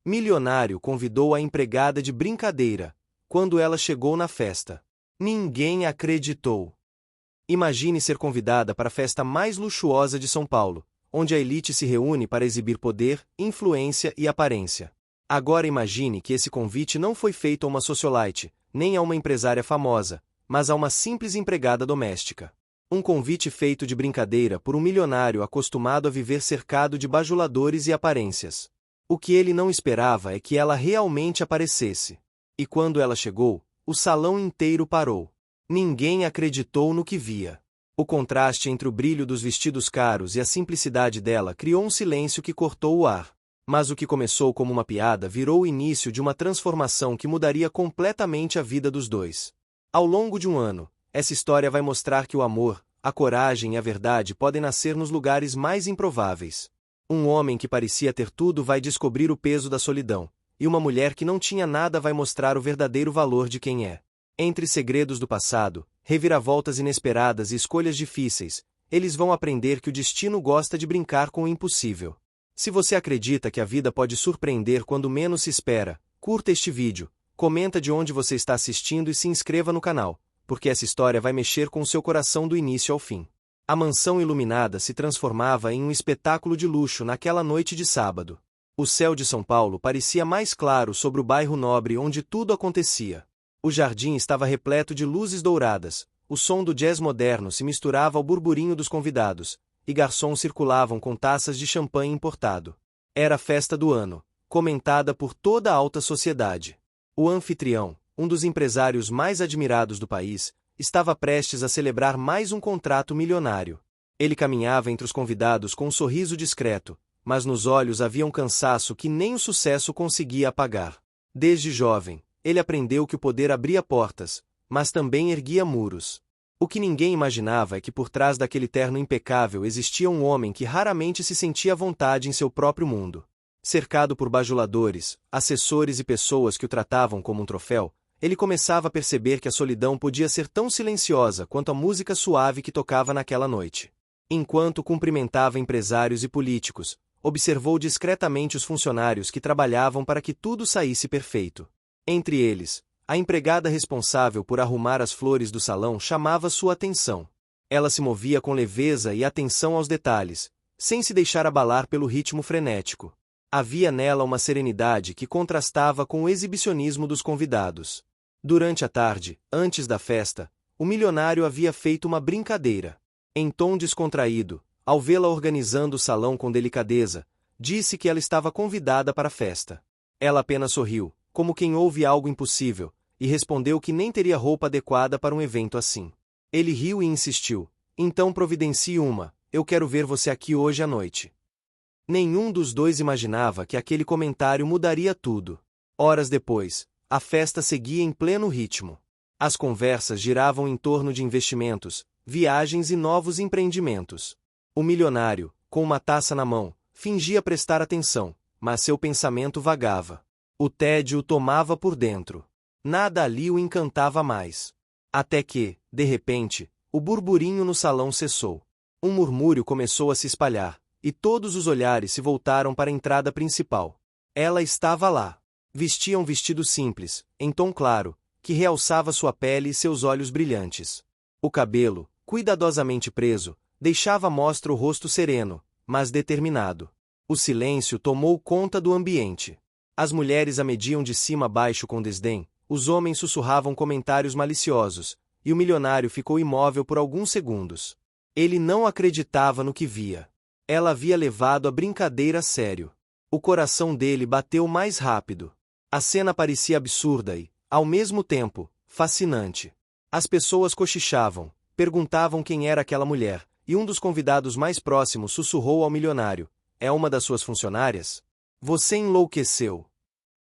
Milionário convidou a empregada de brincadeira. Quando ela chegou na festa, ninguém acreditou. Imagine ser convidada para a festa mais luxuosa de São Paulo, onde a elite se reúne para exibir poder, influência e aparência. Agora imagine que esse convite não foi feito a uma socialite, nem a uma empresária famosa, mas a uma simples empregada doméstica. Um convite feito de brincadeira por um milionário acostumado a viver cercado de bajuladores e aparências. O que ele não esperava é que ela realmente aparecesse. E quando ela chegou, o salão inteiro parou. Ninguém acreditou no que via. O contraste entre o brilho dos vestidos caros e a simplicidade dela criou um silêncio que cortou o ar. Mas o que começou como uma piada virou o início de uma transformação que mudaria completamente a vida dos dois. Ao longo de um ano, essa história vai mostrar que o amor, a coragem e a verdade podem nascer nos lugares mais improváveis. Um homem que parecia ter tudo vai descobrir o peso da solidão, e uma mulher que não tinha nada vai mostrar o verdadeiro valor de quem é. Entre segredos do passado, reviravoltas inesperadas e escolhas difíceis, eles vão aprender que o destino gosta de brincar com o impossível. Se você acredita que a vida pode surpreender quando menos se espera, curta este vídeo, comenta de onde você está assistindo e se inscreva no canal, porque essa história vai mexer com o seu coração do início ao fim. A mansão iluminada se transformava em um espetáculo de luxo naquela noite de sábado. O céu de São Paulo parecia mais claro sobre o bairro nobre onde tudo acontecia. O jardim estava repleto de luzes douradas, o som do jazz moderno se misturava ao burburinho dos convidados, e garçons circulavam com taças de champanhe importado. Era a festa do ano, comentada por toda a alta sociedade. O anfitrião, um dos empresários mais admirados do país, estava prestes a celebrar mais um contrato milionário. Ele caminhava entre os convidados com um sorriso discreto, mas nos olhos havia um cansaço que nem o sucesso conseguia apagar. Desde jovem, ele aprendeu que o poder abria portas, mas também erguia muros. O que ninguém imaginava é que por trás daquele terno impecável existia um homem que raramente se sentia à vontade em seu próprio mundo. Cercado por bajuladores, assessores e pessoas que o tratavam como um troféu, ele começava a perceber que a solidão podia ser tão silenciosa quanto a música suave que tocava naquela noite. Enquanto cumprimentava empresários e políticos, observou discretamente os funcionários que trabalhavam para que tudo saísse perfeito. Entre eles, a empregada responsável por arrumar as flores do salão chamava sua atenção. Ela se movia com leveza e atenção aos detalhes, sem se deixar abalar pelo ritmo frenético. Havia nela uma serenidade que contrastava com o exibicionismo dos convidados. Durante a tarde, antes da festa, o milionário havia feito uma brincadeira. Em tom descontraído, ao vê-la organizando o salão com delicadeza, disse que ela estava convidada para a festa. Ela apenas sorriu, como quem ouve algo impossível, e respondeu que nem teria roupa adequada para um evento assim. Ele riu e insistiu: "Então providencie uma, eu quero ver você aqui hoje à noite." Nenhum dos dois imaginava que aquele comentário mudaria tudo. Horas depois, a festa seguia em pleno ritmo. As conversas giravam em torno de investimentos, viagens e novos empreendimentos. O milionário, com uma taça na mão, fingia prestar atenção, mas seu pensamento vagava. O tédio o tomava por dentro. Nada ali o encantava mais. Até que, de repente, o burburinho no salão cessou. Um murmúrio começou a se espalhar, e todos os olhares se voltaram para a entrada principal. Ela estava lá. Vestia um vestido simples, em tom claro, que realçava sua pele e seus olhos brilhantes. O cabelo, cuidadosamente preso, deixava à mostra o rosto sereno, mas determinado. O silêncio tomou conta do ambiente. As mulheres a mediam de cima a baixo com desdém, os homens sussurravam comentários maliciosos, e o milionário ficou imóvel por alguns segundos. Ele não acreditava no que via. Ela havia levado a brincadeira a sério. O coração dele bateu mais rápido. A cena parecia absurda e, ao mesmo tempo, fascinante. As pessoas cochichavam, perguntavam quem era aquela mulher, e um dos convidados mais próximos sussurrou ao milionário: "É uma das suas funcionárias?" "Você enlouqueceu."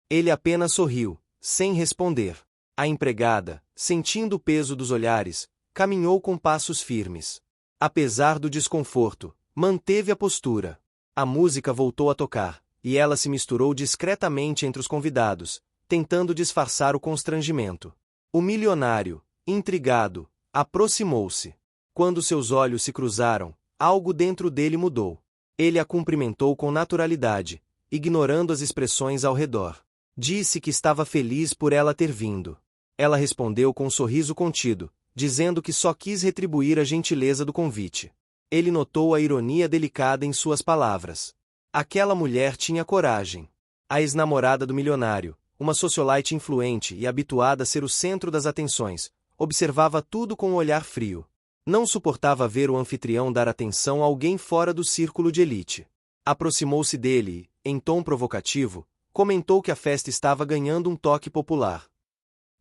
Ele apenas sorriu, sem responder. A empregada, sentindo o peso dos olhares, caminhou com passos firmes. Apesar do desconforto, manteve a postura. A música voltou a tocar, e ela se misturou discretamente entre os convidados, tentando disfarçar o constrangimento. O milionário, intrigado, aproximou-se. Quando seus olhos se cruzaram, algo dentro dele mudou. Ele a cumprimentou com naturalidade, ignorando as expressões ao redor. Disse que estava feliz por ela ter vindo. Ela respondeu com um sorriso contido, dizendo que só quis retribuir a gentileza do convite. Ele notou a ironia delicada em suas palavras. Aquela mulher tinha coragem. A ex-namorada do milionário, uma socialite influente e habituada a ser o centro das atenções, observava tudo com um olhar frio. Não suportava ver o anfitrião dar atenção a alguém fora do círculo de elite. Aproximou-se dele e, em tom provocativo, comentou que a festa estava ganhando um toque popular.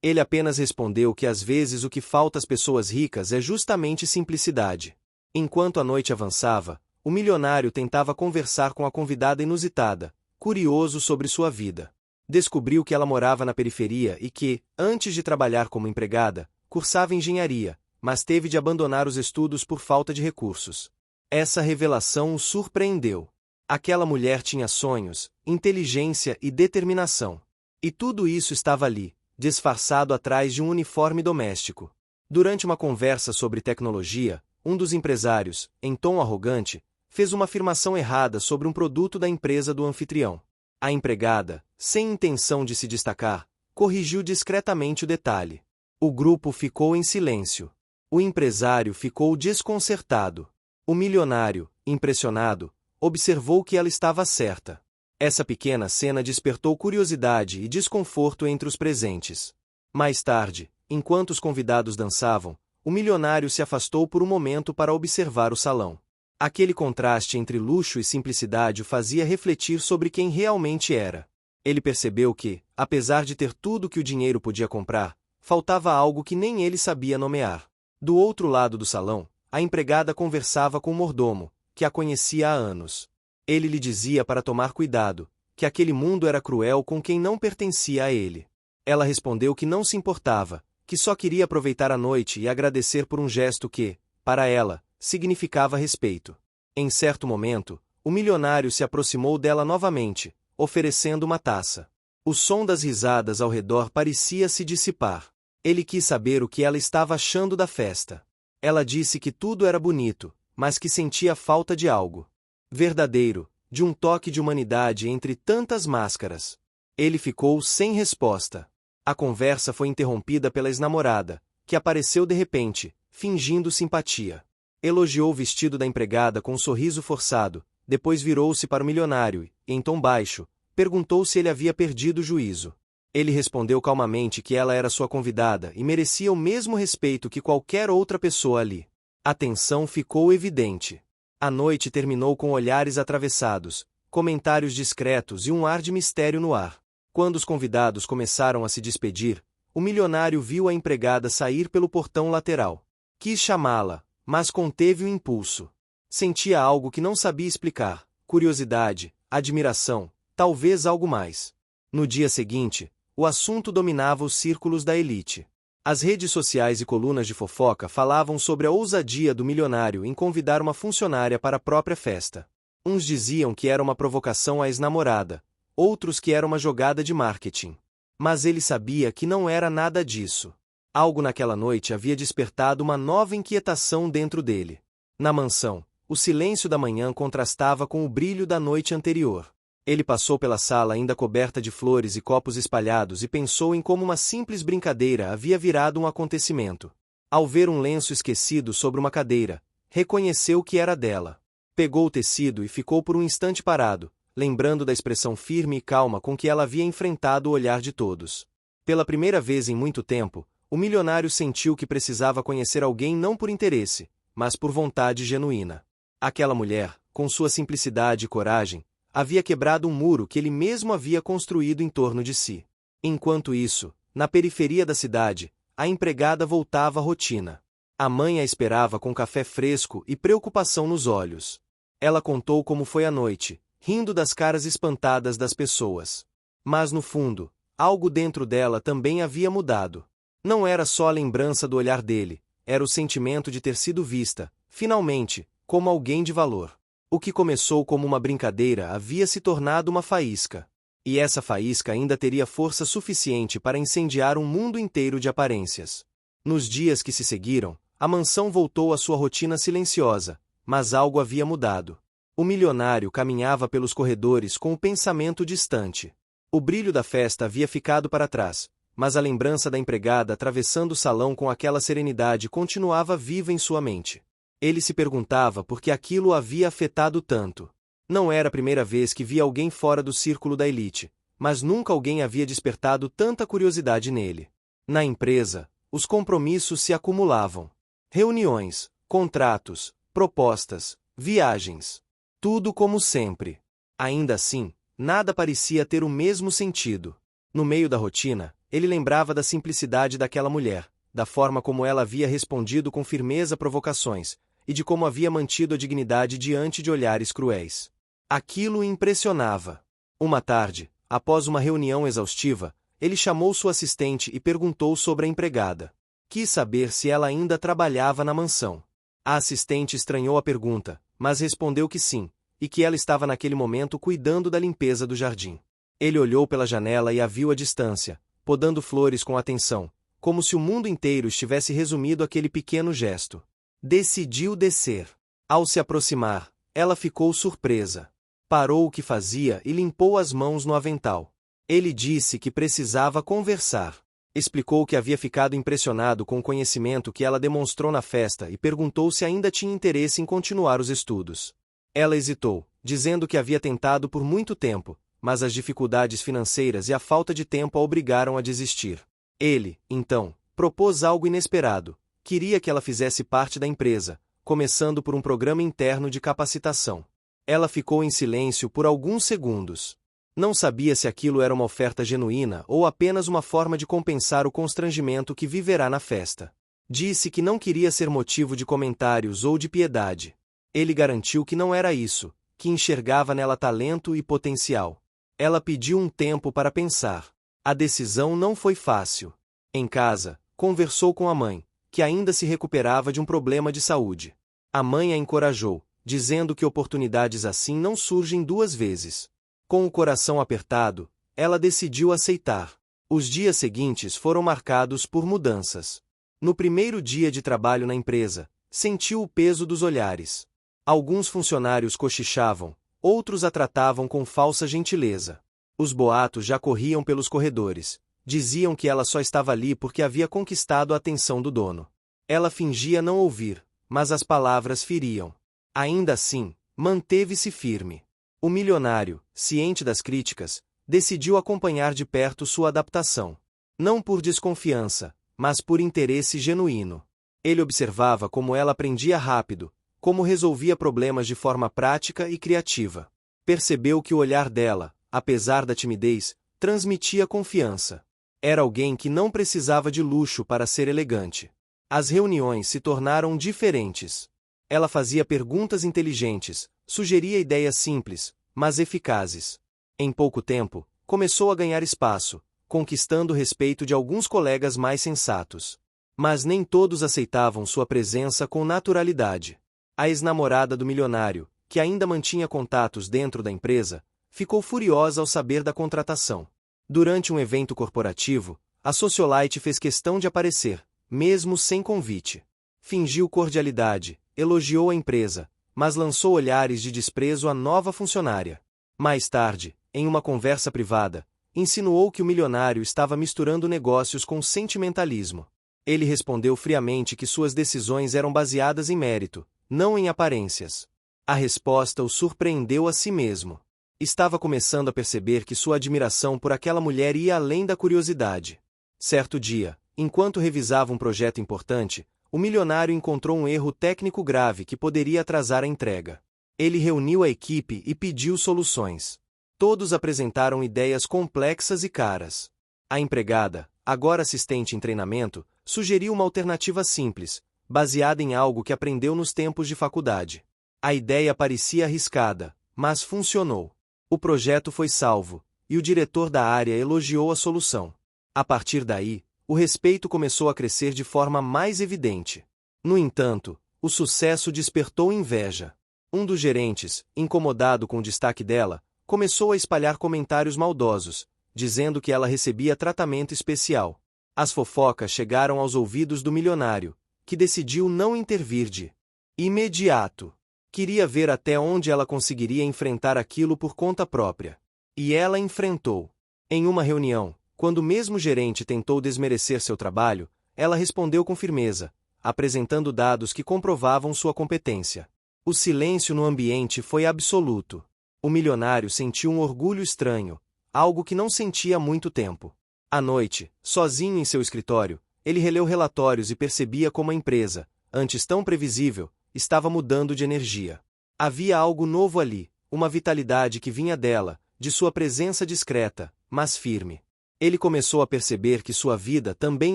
Ele apenas respondeu que às vezes o que falta às pessoas ricas é justamente simplicidade. Enquanto a noite avançava, o milionário tentava conversar com a convidada inusitada, curioso sobre sua vida. Descobriu que ela morava na periferia e que, antes de trabalhar como empregada, cursava engenharia, mas teve de abandonar os estudos por falta de recursos. Essa revelação o surpreendeu. Aquela mulher tinha sonhos, inteligência e determinação. E tudo isso estava ali, disfarçado atrás de um uniforme doméstico. Durante uma conversa sobre tecnologia, um dos empresários, em tom arrogante, fez uma afirmação errada sobre um produto da empresa do anfitrião. A empregada, sem intenção de se destacar, corrigiu discretamente o detalhe. O grupo ficou em silêncio. O empresário ficou desconcertado. O milionário, impressionado, observou que ela estava certa. Essa pequena cena despertou curiosidade e desconforto entre os presentes. Mais tarde, enquanto os convidados dançavam, o milionário se afastou por um momento para observar o salão. Aquele contraste entre luxo e simplicidade o fazia refletir sobre quem realmente era. Ele percebeu que, apesar de ter tudo que o dinheiro podia comprar, faltava algo que nem ele sabia nomear. Do outro lado do salão, a empregada conversava com o mordomo, que a conhecia há anos. Ele lhe dizia para tomar cuidado, que aquele mundo era cruel com quem não pertencia a ele. Ela respondeu que não se importava, que só queria aproveitar a noite e agradecer por um gesto que, para ela, significava respeito. Em certo momento, o milionário se aproximou dela novamente, oferecendo uma taça. O som das risadas ao redor parecia se dissipar. Ele quis saber o que ela estava achando da festa. Ela disse que tudo era bonito, mas que sentia falta de algo verdadeiro, de um toque de humanidade entre tantas máscaras. Ele ficou sem resposta. A conversa foi interrompida pela ex-namorada, que apareceu de repente, fingindo simpatia. Elogiou o vestido da empregada com um sorriso forçado, depois virou-se para o milionário e, em tom baixo, perguntou se ele havia perdido o juízo. Ele respondeu calmamente que ela era sua convidada e merecia o mesmo respeito que qualquer outra pessoa ali. A tensão ficou evidente. A noite terminou com olhares atravessados, comentários discretos e um ar de mistério no ar. Quando os convidados começaram a se despedir, o milionário viu a empregada sair pelo portão lateral. Quis chamá-la, mas conteve o impulso. Sentia algo que não sabia explicar, curiosidade, admiração, talvez algo mais. No dia seguinte, o assunto dominava os círculos da elite. As redes sociais e colunas de fofoca falavam sobre a ousadia do milionário em convidar uma funcionária para a própria festa. Uns diziam que era uma provocação à ex-namorada, outros que era uma jogada de marketing. Mas ele sabia que não era nada disso. Algo naquela noite havia despertado uma nova inquietação dentro dele. Na mansão, o silêncio da manhã contrastava com o brilho da noite anterior. Ele passou pela sala ainda coberta de flores e copos espalhados e pensou em como uma simples brincadeira havia virado um acontecimento. Ao ver um lenço esquecido sobre uma cadeira, reconheceu que era dela. Pegou o tecido e ficou por um instante parado, lembrando da expressão firme e calma com que ela havia enfrentado o olhar de todos. Pela primeira vez em muito tempo, o milionário sentiu que precisava conhecer alguém não por interesse, mas por vontade genuína. Aquela mulher, com sua simplicidade e coragem, havia quebrado um muro que ele mesmo havia construído em torno de si. Enquanto isso, na periferia da cidade, a empregada voltava à rotina. A mãe a esperava com café fresco e preocupação nos olhos. Ela contou como foi a noite, rindo das caras espantadas das pessoas. Mas no fundo, algo dentro dela também havia mudado. Não era só a lembrança do olhar dele, era o sentimento de ter sido vista, finalmente, como alguém de valor. O que começou como uma brincadeira havia se tornado uma faísca. E essa faísca ainda teria força suficiente para incendiar um mundo inteiro de aparências. Nos dias que se seguiram, a mansão voltou à sua rotina silenciosa, mas algo havia mudado. O milionário caminhava pelos corredores com o pensamento distante. O brilho da festa havia ficado para trás, mas a lembrança da empregada atravessando o salão com aquela serenidade continuava viva em sua mente. Ele se perguntava por que aquilo o havia afetado tanto. Não era a primeira vez que via alguém fora do círculo da elite, mas nunca alguém havia despertado tanta curiosidade nele. Na empresa, os compromissos se acumulavam. Reuniões, contratos, propostas, viagens. Tudo como sempre. Ainda assim, nada parecia ter o mesmo sentido. No meio da rotina, ele lembrava da simplicidade daquela mulher, da forma como ela havia respondido com firmeza a provocações, e de como havia mantido a dignidade diante de olhares cruéis. Aquilo o impressionava. Uma tarde, após uma reunião exaustiva, ele chamou sua assistente e perguntou sobre a empregada. Quis saber se ela ainda trabalhava na mansão. A assistente estranhou a pergunta, mas respondeu que sim, e que ela estava naquele momento cuidando da limpeza do jardim. Ele olhou pela janela e a viu à distância, podando flores com atenção, como se o mundo inteiro estivesse resumido àquele pequeno gesto. Decidiu descer. Ao se aproximar, ela ficou surpresa. Parou o que fazia e limpou as mãos no avental. Ele disse que precisava conversar. Explicou que havia ficado impressionado com o conhecimento que ela demonstrou na festa e perguntou se ainda tinha interesse em continuar os estudos. Ela hesitou, dizendo que havia tentado por muito tempo, mas as dificuldades financeiras e a falta de tempo a obrigaram a desistir. Ele, então, propôs algo inesperado. Queria que ela fizesse parte da empresa, começando por um programa interno de capacitação. Ela ficou em silêncio por alguns segundos. Não sabia se aquilo era uma oferta genuína ou apenas uma forma de compensar o constrangimento que viverá na festa. Disse que não queria ser motivo de comentários ou de piedade. Ele garantiu que não era isso, que enxergava nela talento e potencial. Ela pediu um tempo para pensar. A decisão não foi fácil. Em casa, conversou com a mãe, que ainda se recuperava de um problema de saúde. A mãe a encorajou, dizendo que oportunidades assim não surgem duas vezes. Com o coração apertado, ela decidiu aceitar. Os dias seguintes foram marcados por mudanças. No primeiro dia de trabalho na empresa, sentiu o peso dos olhares. Alguns funcionários cochichavam, outros a tratavam com falsa gentileza. Os boatos já corriam pelos corredores. Diziam que ela só estava ali porque havia conquistado a atenção do dono. Ela fingia não ouvir, mas as palavras feriam. Ainda assim, manteve-se firme. O milionário, ciente das críticas, decidiu acompanhar de perto sua adaptação. Não por desconfiança, mas por interesse genuíno. Ele observava como ela aprendia rápido, como resolvia problemas de forma prática e criativa. Percebeu que o olhar dela, apesar da timidez, transmitia confiança. Era alguém que não precisava de luxo para ser elegante. As reuniões se tornaram diferentes. Ela fazia perguntas inteligentes, sugeria ideias simples, mas eficazes. Em pouco tempo, começou a ganhar espaço, conquistando o respeito de alguns colegas mais sensatos. Mas nem todos aceitavam sua presença com naturalidade. A ex-namorada do milionário, que ainda mantinha contatos dentro da empresa, ficou furiosa ao saber da contratação. Durante um evento corporativo, a socialite fez questão de aparecer, mesmo sem convite. Fingiu cordialidade, elogiou a empresa, mas lançou olhares de desprezo à nova funcionária. Mais tarde, em uma conversa privada, insinuou que o milionário estava misturando negócios com sentimentalismo. Ele respondeu friamente que suas decisões eram baseadas em mérito, não em aparências. A resposta o surpreendeu a si mesmo. Estava começando a perceber que sua admiração por aquela mulher ia além da curiosidade. Certo dia, enquanto revisava um projeto importante, o milionário encontrou um erro técnico grave que poderia atrasar a entrega. Ele reuniu a equipe e pediu soluções. Todos apresentaram ideias complexas e caras. A empregada, agora assistente em treinamento, sugeriu uma alternativa simples, baseada em algo que aprendeu nos tempos de faculdade. A ideia parecia arriscada, mas funcionou. O projeto foi salvo, e o diretor da área elogiou a solução. A partir daí, o respeito começou a crescer de forma mais evidente. No entanto, o sucesso despertou inveja. Um dos gerentes, incomodado com o destaque dela, começou a espalhar comentários maldosos, dizendo que ela recebia tratamento especial. As fofocas chegaram aos ouvidos do milionário, que decidiu não intervir de imediato. Queria ver até onde ela conseguiria enfrentar aquilo por conta própria. E ela enfrentou. Em uma reunião, quando o mesmo gerente tentou desmerecer seu trabalho, ela respondeu com firmeza, apresentando dados que comprovavam sua competência. O silêncio no ambiente foi absoluto. O milionário sentiu um orgulho estranho, algo que não sentia há muito tempo. À noite, sozinho em seu escritório, ele releu relatórios e percebia como a empresa, antes tão previsível, estava mudando de energia. Havia algo novo ali, uma vitalidade que vinha dela, de sua presença discreta, mas firme. Ele começou a perceber que sua vida também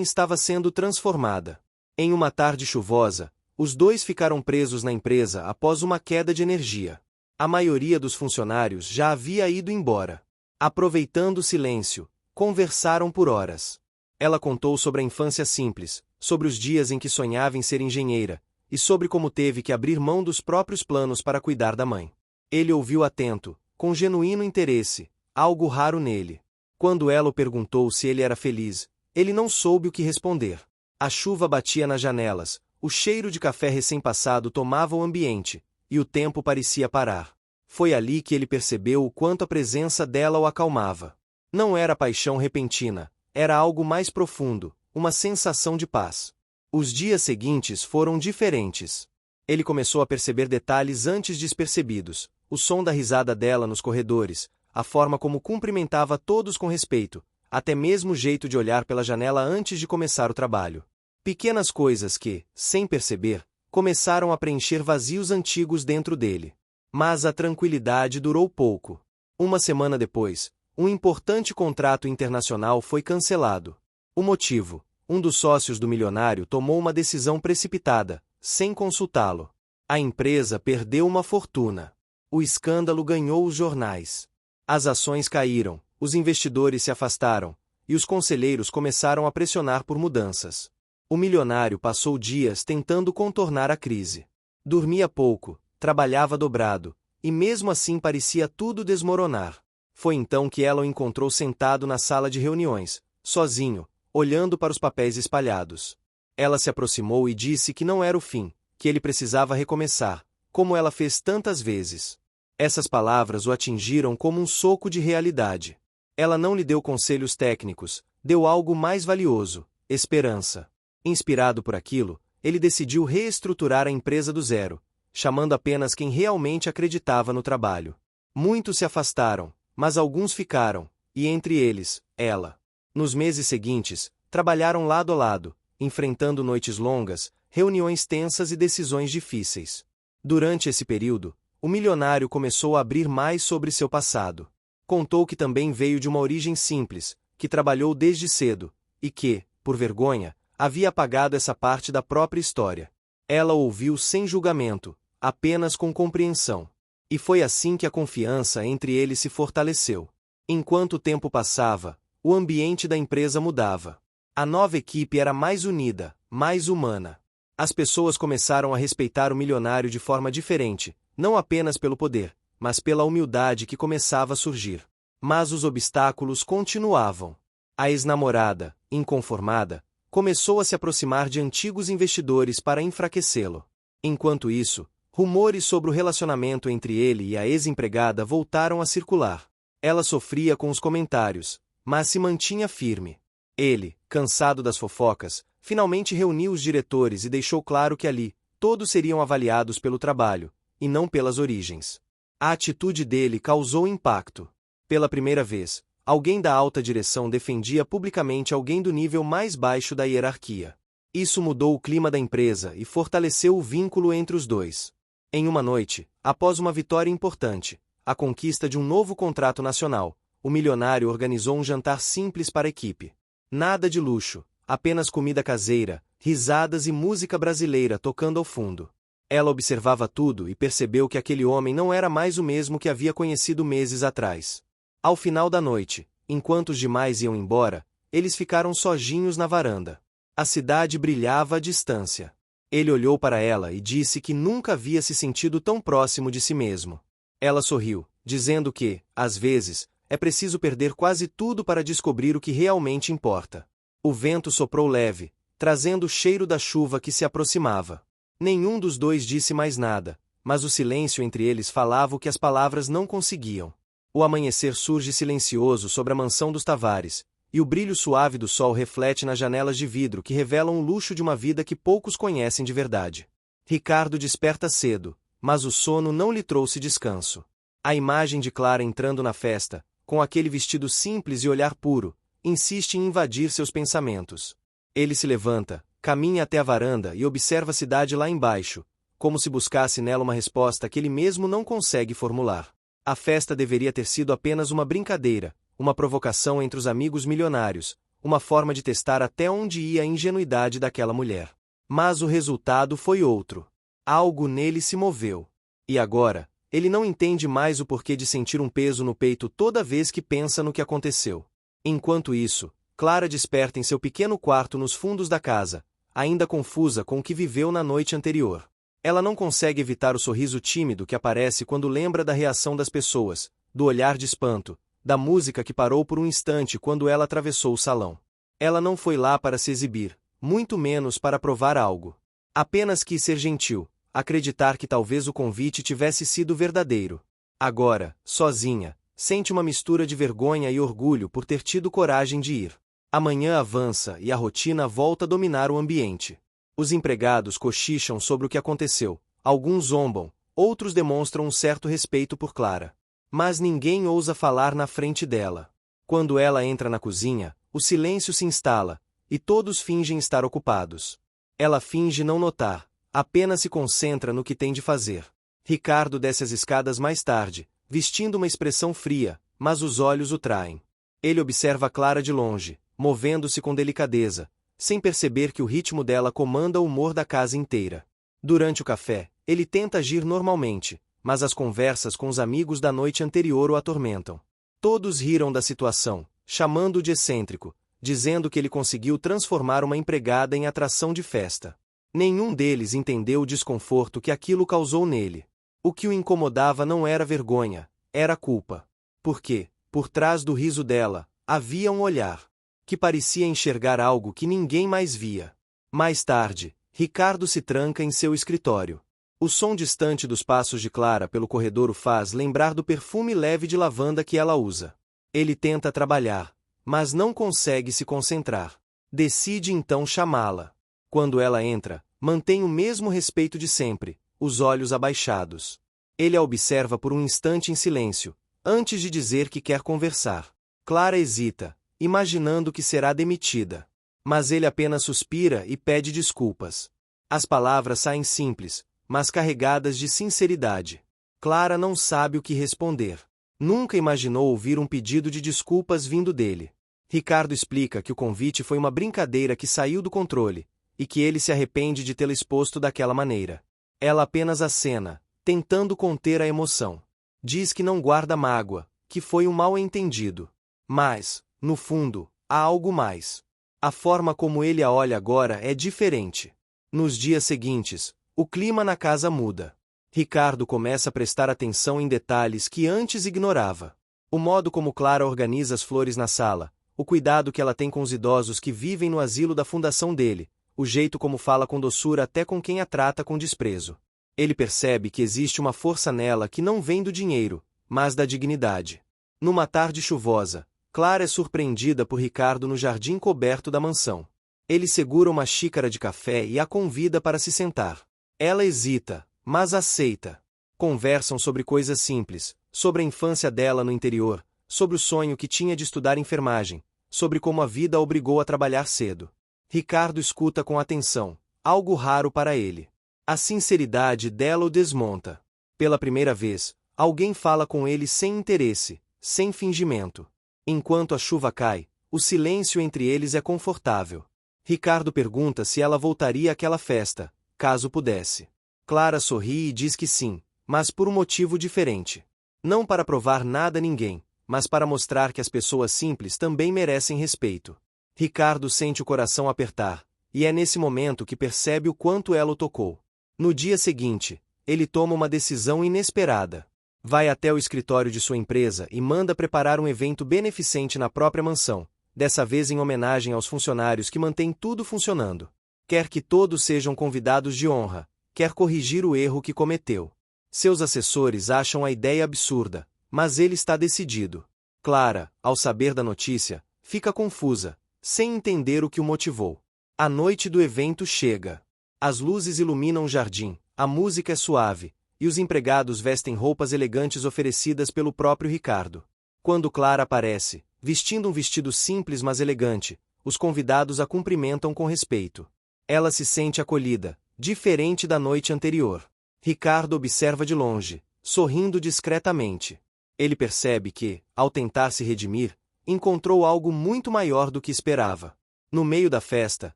estava sendo transformada. Em uma tarde chuvosa, os dois ficaram presos na empresa após uma queda de energia. A maioria dos funcionários já havia ido embora. Aproveitando o silêncio, conversaram por horas. Ela contou sobre a infância simples, sobre os dias em que sonhava em ser engenheira, e sobre como teve que abrir mão dos próprios planos para cuidar da mãe. Ele ouviu atento, com genuíno interesse, algo raro nele. Quando ela o perguntou se ele era feliz, ele não soube o que responder. A chuva batia nas janelas, o cheiro de café recém-passado tomava o ambiente, e o tempo parecia parar. Foi ali que ele percebeu o quanto a presença dela o acalmava. Não era paixão repentina, era algo mais profundo, uma sensação de paz. Os dias seguintes foram diferentes. Ele começou a perceber detalhes antes despercebidos, o som da risada dela nos corredores, a forma como cumprimentava todos com respeito, até mesmo o jeito de olhar pela janela antes de começar o trabalho. Pequenas coisas que, sem perceber, começaram a preencher vazios antigos dentro dele. Mas a tranquilidade durou pouco. Uma semana depois, um importante contrato internacional foi cancelado. O motivo: um dos sócios do milionário tomou uma decisão precipitada, sem consultá-lo. A empresa perdeu uma fortuna. O escândalo ganhou os jornais. As ações caíram, os investidores se afastaram, e os conselheiros começaram a pressionar por mudanças. O milionário passou dias tentando contornar a crise. Dormia pouco, trabalhava dobrado, e mesmo assim parecia tudo desmoronar. Foi então que ela o encontrou sentado na sala de reuniões, sozinho, olhando para os papéis espalhados. Ela se aproximou e disse que não era o fim, que ele precisava recomeçar, como ela fez tantas vezes. Essas palavras o atingiram como um soco de realidade. Ela não lhe deu conselhos técnicos, deu algo mais valioso: esperança. Inspirado por aquilo, ele decidiu reestruturar a empresa do zero, chamando apenas quem realmente acreditava no trabalho. Muitos se afastaram, mas alguns ficaram, e entre eles, ela. Nos meses seguintes, trabalharam lado a lado, enfrentando noites longas, reuniões tensas e decisões difíceis. Durante esse período, o milionário começou a abrir mais sobre seu passado. Contou que também veio de uma origem simples, que trabalhou desde cedo, e que, por vergonha, havia apagado essa parte da própria história. Ela ouviu sem julgamento, apenas com compreensão. E foi assim que a confiança entre eles se fortaleceu. Enquanto o tempo passava, o ambiente da empresa mudava. A nova equipe era mais unida, mais humana. As pessoas começaram a respeitar o milionário de forma diferente, não apenas pelo poder, mas pela humildade que começava a surgir. Mas os obstáculos continuavam. A ex-namorada, inconformada, começou a se aproximar de antigos investidores para enfraquecê-lo. Enquanto isso, rumores sobre o relacionamento entre ele e a ex-empregada voltaram a circular. Ela sofria com os comentários, mas se mantinha firme. Ele, cansado das fofocas, finalmente reuniu os diretores e deixou claro que ali, todos seriam avaliados pelo trabalho, e não pelas origens. A atitude dele causou impacto. Pela primeira vez, alguém da alta direção defendia publicamente alguém do nível mais baixo da hierarquia. Isso mudou o clima da empresa e fortaleceu o vínculo entre os dois. Em uma noite, após uma vitória importante, a conquista de um novo contrato nacional, o milionário organizou um jantar simples para a equipe. Nada de luxo, apenas comida caseira, risadas e música brasileira tocando ao fundo. Ela observava tudo e percebeu que aquele homem não era mais o mesmo que havia conhecido meses atrás. Ao final da noite, enquanto os demais iam embora, eles ficaram sozinhos na varanda. A cidade brilhava à distância. Ele olhou para ela e disse que nunca havia se sentido tão próximo de si mesmo. Ela sorriu, dizendo que, às vezes, é preciso perder quase tudo para descobrir o que realmente importa. O vento soprou leve, trazendo o cheiro da chuva que se aproximava. Nenhum dos dois disse mais nada, mas o silêncio entre eles falava o que as palavras não conseguiam. O amanhecer surge silencioso sobre a mansão dos Tavares, e o brilho suave do sol reflete nas janelas de vidro que revelam o luxo de uma vida que poucos conhecem de verdade. Ricardo desperta cedo, mas o sono não lhe trouxe descanso. A imagem de Clara entrando na festa, com aquele vestido simples e olhar puro, insiste em invadir seus pensamentos. Ele se levanta, caminha até a varanda e observa a cidade lá embaixo, como se buscasse nela uma resposta que ele mesmo não consegue formular. A festa deveria ter sido apenas uma brincadeira, uma provocação entre os amigos milionários, uma forma de testar até onde ia a ingenuidade daquela mulher. Mas o resultado foi outro. Algo nele se moveu. E agora, ele não entende mais o porquê de sentir um peso no peito toda vez que pensa no que aconteceu. Enquanto isso, Clara desperta em seu pequeno quarto nos fundos da casa, ainda confusa com o que viveu na noite anterior. Ela não consegue evitar o sorriso tímido que aparece quando lembra da reação das pessoas, do olhar de espanto, da música que parou por um instante quando ela atravessou o salão. Ela não foi lá para se exibir, muito menos para provar algo. Apenas quis ser gentil, acreditar que talvez o convite tivesse sido verdadeiro. Agora, sozinha, sente uma mistura de vergonha e orgulho por ter tido coragem de ir. Amanhã avança e a rotina volta a dominar o ambiente. Os empregados cochicham sobre o que aconteceu, alguns zombam, outros demonstram um certo respeito por Clara. Mas ninguém ousa falar na frente dela. Quando ela entra na cozinha, o silêncio se instala, e todos fingem estar ocupados. Ela finge não notar, apenas se concentra no que tem de fazer. Ricardo desce as escadas mais tarde, vestindo uma expressão fria, mas os olhos o traem. Ele observa Clara de longe, movendo-se com delicadeza, sem perceber que o ritmo dela comanda o humor da casa inteira. Durante o café, ele tenta agir normalmente, mas as conversas com os amigos da noite anterior o atormentam. Todos riram da situação, chamando-o de excêntrico, dizendo que ele conseguiu transformar uma empregada em atração de festa. Nenhum deles entendeu o desconforto que aquilo causou nele. O que o incomodava não era vergonha, era culpa. Porque, por trás do riso dela, havia um olhar que parecia enxergar algo que ninguém mais via. Mais tarde, Ricardo se tranca em seu escritório. O som distante dos passos de Clara pelo corredor o faz lembrar do perfume leve de lavanda que ela usa. Ele tenta trabalhar, mas não consegue se concentrar. Decide então chamá-la. Quando ela entra, mantém o mesmo respeito de sempre, os olhos abaixados. Ele a observa por um instante em silêncio, antes de dizer que quer conversar. Clara hesita, imaginando que será demitida. Mas ele apenas suspira e pede desculpas. As palavras saem simples, mas carregadas de sinceridade. Clara não sabe o que responder. Nunca imaginou ouvir um pedido de desculpas vindo dele. Ricardo explica que o convite foi uma brincadeira que saiu do controle, e que ele se arrepende de tê-la exposto daquela maneira. Ela apenas acena, tentando conter a emoção. Diz que não guarda mágoa, que foi um mal-entendido. Mas, no fundo, há algo mais. A forma como ele a olha agora é diferente. Nos dias seguintes, o clima na casa muda. Ricardo começa a prestar atenção em detalhes que antes ignorava. O modo como Clara organiza as flores na sala, o cuidado que ela tem com os idosos que vivem no asilo da fundação dele, o jeito como fala com doçura até com quem a trata com desprezo. Ele percebe que existe uma força nela que não vem do dinheiro, mas da dignidade. Numa tarde chuvosa, Clara é surpreendida por Ricardo no jardim coberto da mansão. Ele segura uma xícara de café e a convida para se sentar. Ela hesita, mas aceita. Conversam sobre coisas simples, sobre a infância dela no interior, sobre o sonho que tinha de estudar enfermagem, sobre como a vida a obrigou a trabalhar cedo. Ricardo escuta com atenção, algo raro para ele. A sinceridade dela o desmonta. Pela primeira vez, alguém fala com ele sem interesse, sem fingimento. Enquanto a chuva cai, o silêncio entre eles é confortável. Ricardo pergunta se ela voltaria àquela festa, caso pudesse. Clara sorri e diz que sim, mas por um motivo diferente. Não para provar nada a ninguém, mas para mostrar que as pessoas simples também merecem respeito. Ricardo sente o coração apertar, e é nesse momento que percebe o quanto ela o tocou. No dia seguinte, ele toma uma decisão inesperada. Vai até o escritório de sua empresa e manda preparar um evento beneficente na própria mansão, dessa vez em homenagem aos funcionários que mantêm tudo funcionando. Quer que todos sejam convidados de honra, quer corrigir o erro que cometeu. Seus assessores acham a ideia absurda, mas ele está decidido. Clara, ao saber da notícia, fica confusa, sem entender o que o motivou. A noite do evento chega. As luzes iluminam o jardim, a música é suave, e os empregados vestem roupas elegantes oferecidas pelo próprio Ricardo. Quando Clara aparece, vestindo um vestido simples mas elegante, os convidados a cumprimentam com respeito. Ela se sente acolhida, diferente da noite anterior. Ricardo observa de longe, sorrindo discretamente. Ele percebe que, ao tentar se redimir, encontrou algo muito maior do que esperava. No meio da festa,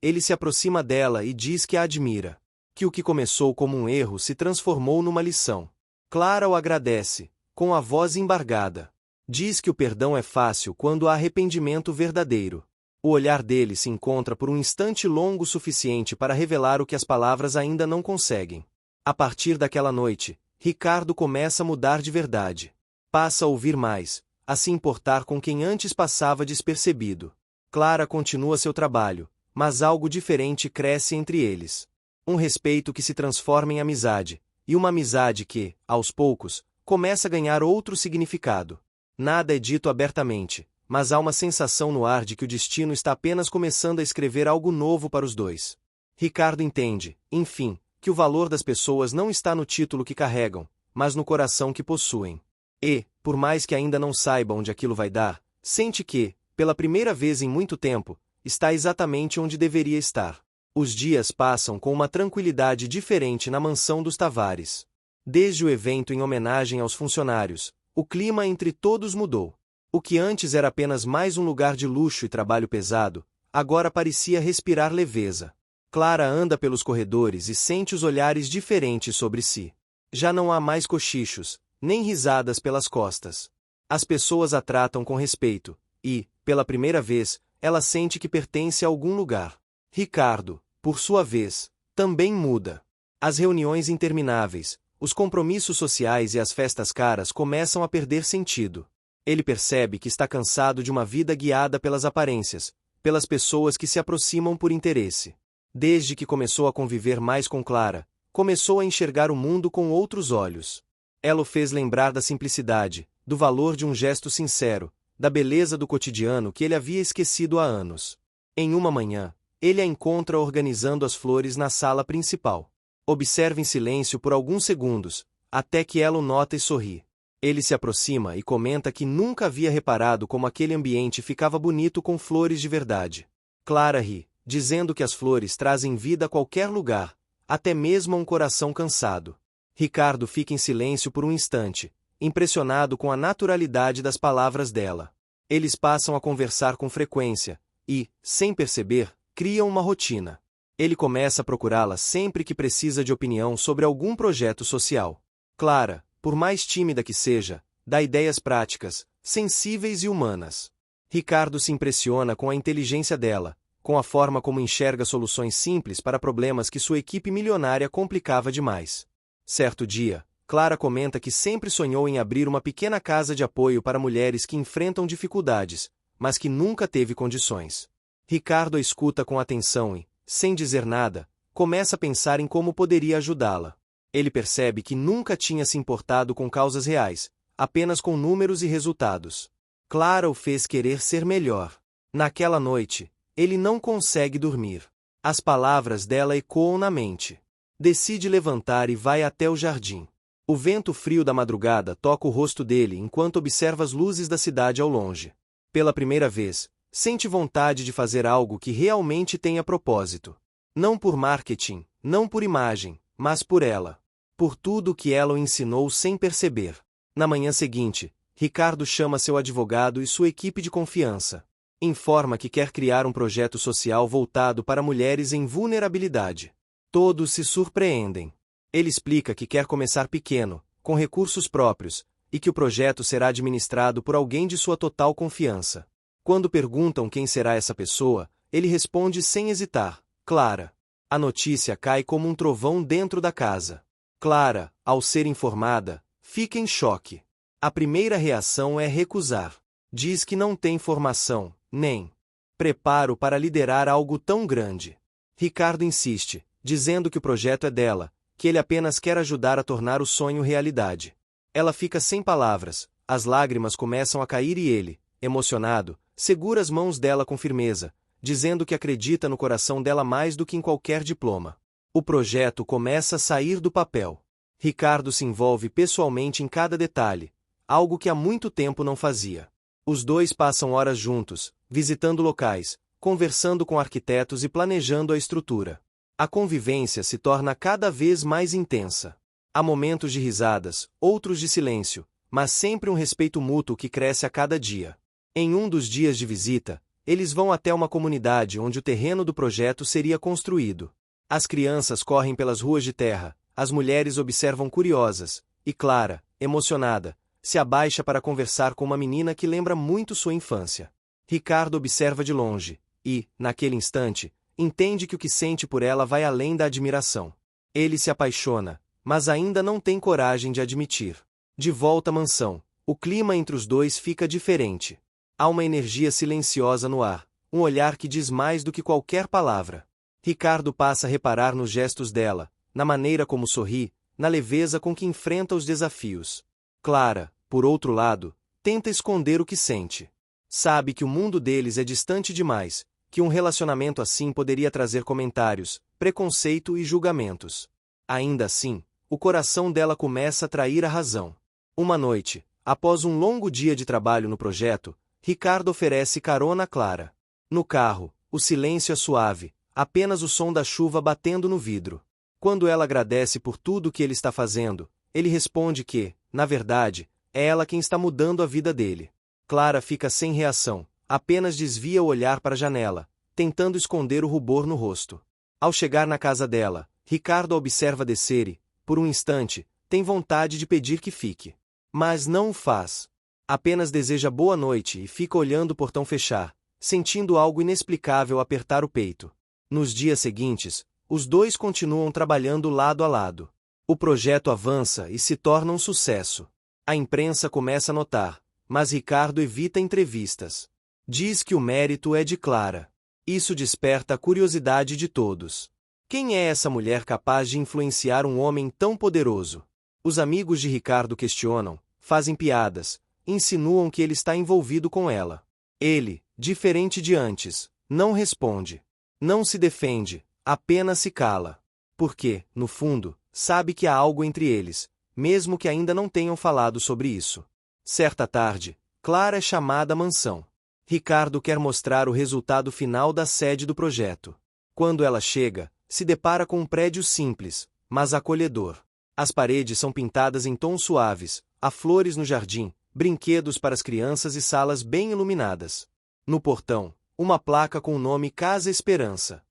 ele se aproxima dela e diz que a admira. Que o que começou como um erro se transformou numa lição. Clara o agradece, com a voz embargada. Diz que o perdão é fácil quando há arrependimento verdadeiro. O olhar dele se encontra por um instante longo o suficiente para revelar o que as palavras ainda não conseguem. A partir daquela noite, Ricardo começa a mudar de verdade. Passa a ouvir mais, a se importar com quem antes passava despercebido. Clara continua seu trabalho, mas algo diferente cresce entre eles. Um respeito que se transforma em amizade, e uma amizade que, aos poucos, começa a ganhar outro significado. Nada é dito abertamente, mas há uma sensação no ar de que o destino está apenas começando a escrever algo novo para os dois. Ricardo entende, enfim, que o valor das pessoas não está no título que carregam, mas no coração que possuem. E, por mais que ainda não saiba onde aquilo vai dar, sente que, pela primeira vez em muito tempo, está exatamente onde deveria estar. Os dias passam com uma tranquilidade diferente na mansão dos Tavares. Desde o evento em homenagem aos funcionários, o clima entre todos mudou. O que antes era apenas mais um lugar de luxo e trabalho pesado, agora parecia respirar leveza. Clara anda pelos corredores e sente os olhares diferentes sobre si. Já não há mais cochichos, nem risadas pelas costas. As pessoas a tratam com respeito, e, pela primeira vez, ela sente que pertence a algum lugar. Ricardo, por sua vez, também muda. As reuniões intermináveis, os compromissos sociais e as festas caras começam a perder sentido. Ele percebe que está cansado de uma vida guiada pelas aparências, pelas pessoas que se aproximam por interesse. Desde que começou a conviver mais com Clara, começou a enxergar o mundo com outros olhos. Ela o fez lembrar da simplicidade, do valor de um gesto sincero, da beleza do cotidiano que ele havia esquecido há anos. Em uma manhã, ele a encontra organizando as flores na sala principal. Observa em silêncio por alguns segundos, até que ela o nota e sorri. Ele se aproxima e comenta que nunca havia reparado como aquele ambiente ficava bonito com flores de verdade. Clara ri, dizendo que as flores trazem vida a qualquer lugar, até mesmo a um coração cansado. Ricardo fica em silêncio por um instante, impressionado com a naturalidade das palavras dela. Eles passam a conversar com frequência, e, sem perceber, criam uma rotina. Ele começa a procurá-la sempre que precisa de opinião sobre algum projeto social. Clara, por mais tímida que seja, dá ideias práticas, sensíveis e humanas. Ricardo se impressiona com a inteligência dela, com a forma como enxerga soluções simples para problemas que sua equipe milionária complicava demais. Certo dia, Clara comenta que sempre sonhou em abrir uma pequena casa de apoio para mulheres que enfrentam dificuldades, mas que nunca teve condições. Ricardo a escuta com atenção e, sem dizer nada, começa a pensar em como poderia ajudá-la. Ele percebe que nunca tinha se importado com causas reais, apenas com números e resultados. Clara o fez querer ser melhor. Naquela noite, ele não consegue dormir. As palavras dela ecoam na mente. Decide levantar e vai até o jardim. O vento frio da madrugada toca o rosto dele enquanto observa as luzes da cidade ao longe. Pela primeira vez, sente vontade de fazer algo que realmente tenha propósito. Não por marketing, não por imagem, mas por ela. Por tudo o que ela o ensinou sem perceber. Na manhã seguinte, Ricardo chama seu advogado e sua equipe de confiança. Informa que quer criar um projeto social voltado para mulheres em vulnerabilidade. Todos se surpreendem. Ele explica que quer começar pequeno, com recursos próprios, e que o projeto será administrado por alguém de sua total confiança. Quando perguntam quem será essa pessoa, ele responde sem hesitar: Clara. A notícia cai como um trovão dentro da casa. Clara, ao ser informada, fica em choque. A primeira reação é recusar. Diz que não tem formação, nem preparo para liderar algo tão grande. Ricardo insiste, dizendo que o projeto é dela, que ele apenas quer ajudar a tornar o sonho realidade. Ela fica sem palavras, as lágrimas começam a cair e ele, emocionado, segura as mãos dela com firmeza, dizendo que acredita no coração dela mais do que em qualquer diploma. O projeto começa a sair do papel. Ricardo se envolve pessoalmente em cada detalhe, algo que há muito tempo não fazia. Os dois passam horas juntos, visitando locais, conversando com arquitetos e planejando a estrutura. A convivência se torna cada vez mais intensa. Há momentos de risadas, outros de silêncio, mas sempre um respeito mútuo que cresce a cada dia. Em um dos dias de visita, eles vão até uma comunidade onde o terreno do projeto seria construído. As crianças correm pelas ruas de terra, as mulheres observam curiosas, e Clara, emocionada, se abaixa para conversar com uma menina que lembra muito sua infância. Ricardo observa de longe, e, naquele instante, entende que o que sente por ela vai além da admiração. Ele se apaixona, mas ainda não tem coragem de admitir. De volta à mansão, o clima entre os dois fica diferente. Há uma energia silenciosa no ar, um olhar que diz mais do que qualquer palavra. Ricardo passa a reparar nos gestos dela, na maneira como sorri, na leveza com que enfrenta os desafios. Clara, por outro lado, tenta esconder o que sente. Sabe que o mundo deles é distante demais, que um relacionamento assim poderia trazer comentários, preconceito e julgamentos. Ainda assim, o coração dela começa a trair a razão. Uma noite, após um longo dia de trabalho no projeto, Ricardo oferece carona a Clara. No carro, o silêncio é suave, apenas o som da chuva batendo no vidro. Quando ela agradece por tudo o que ele está fazendo, ele responde que, na verdade, é ela quem está mudando a vida dele. Clara fica sem reação, apenas desvia o olhar para a janela, tentando esconder o rubor no rosto. Ao chegar na casa dela, Ricardo a observa descer e, por um instante, tem vontade de pedir que fique. Mas não o faz. Apenas deseja boa noite e fica olhando o portão fechar, sentindo algo inexplicável apertar o peito. Nos dias seguintes, os dois continuam trabalhando lado a lado. O projeto avança e se torna um sucesso. A imprensa começa a notar, mas Ricardo evita entrevistas. Diz que o mérito é de Clara. Isso desperta a curiosidade de todos. Quem é essa mulher capaz de influenciar um homem tão poderoso? Os amigos de Ricardo questionam, fazem piadas, insinuam que ele está envolvido com ela. Ele, diferente de antes, não responde. Não se defende, apenas se cala. Porque, no fundo, sabe que há algo entre eles, mesmo que ainda não tenham falado sobre isso. Certa tarde, Clara é chamada à mansão. Ricardo quer mostrar o resultado final da sede do projeto. Quando ela chega, se depara com um prédio simples, mas acolhedor. As paredes são pintadas em tons suaves, há flores no jardim, brinquedos para as crianças e salas bem iluminadas. No portão, uma placa com o nome Casa Esperança.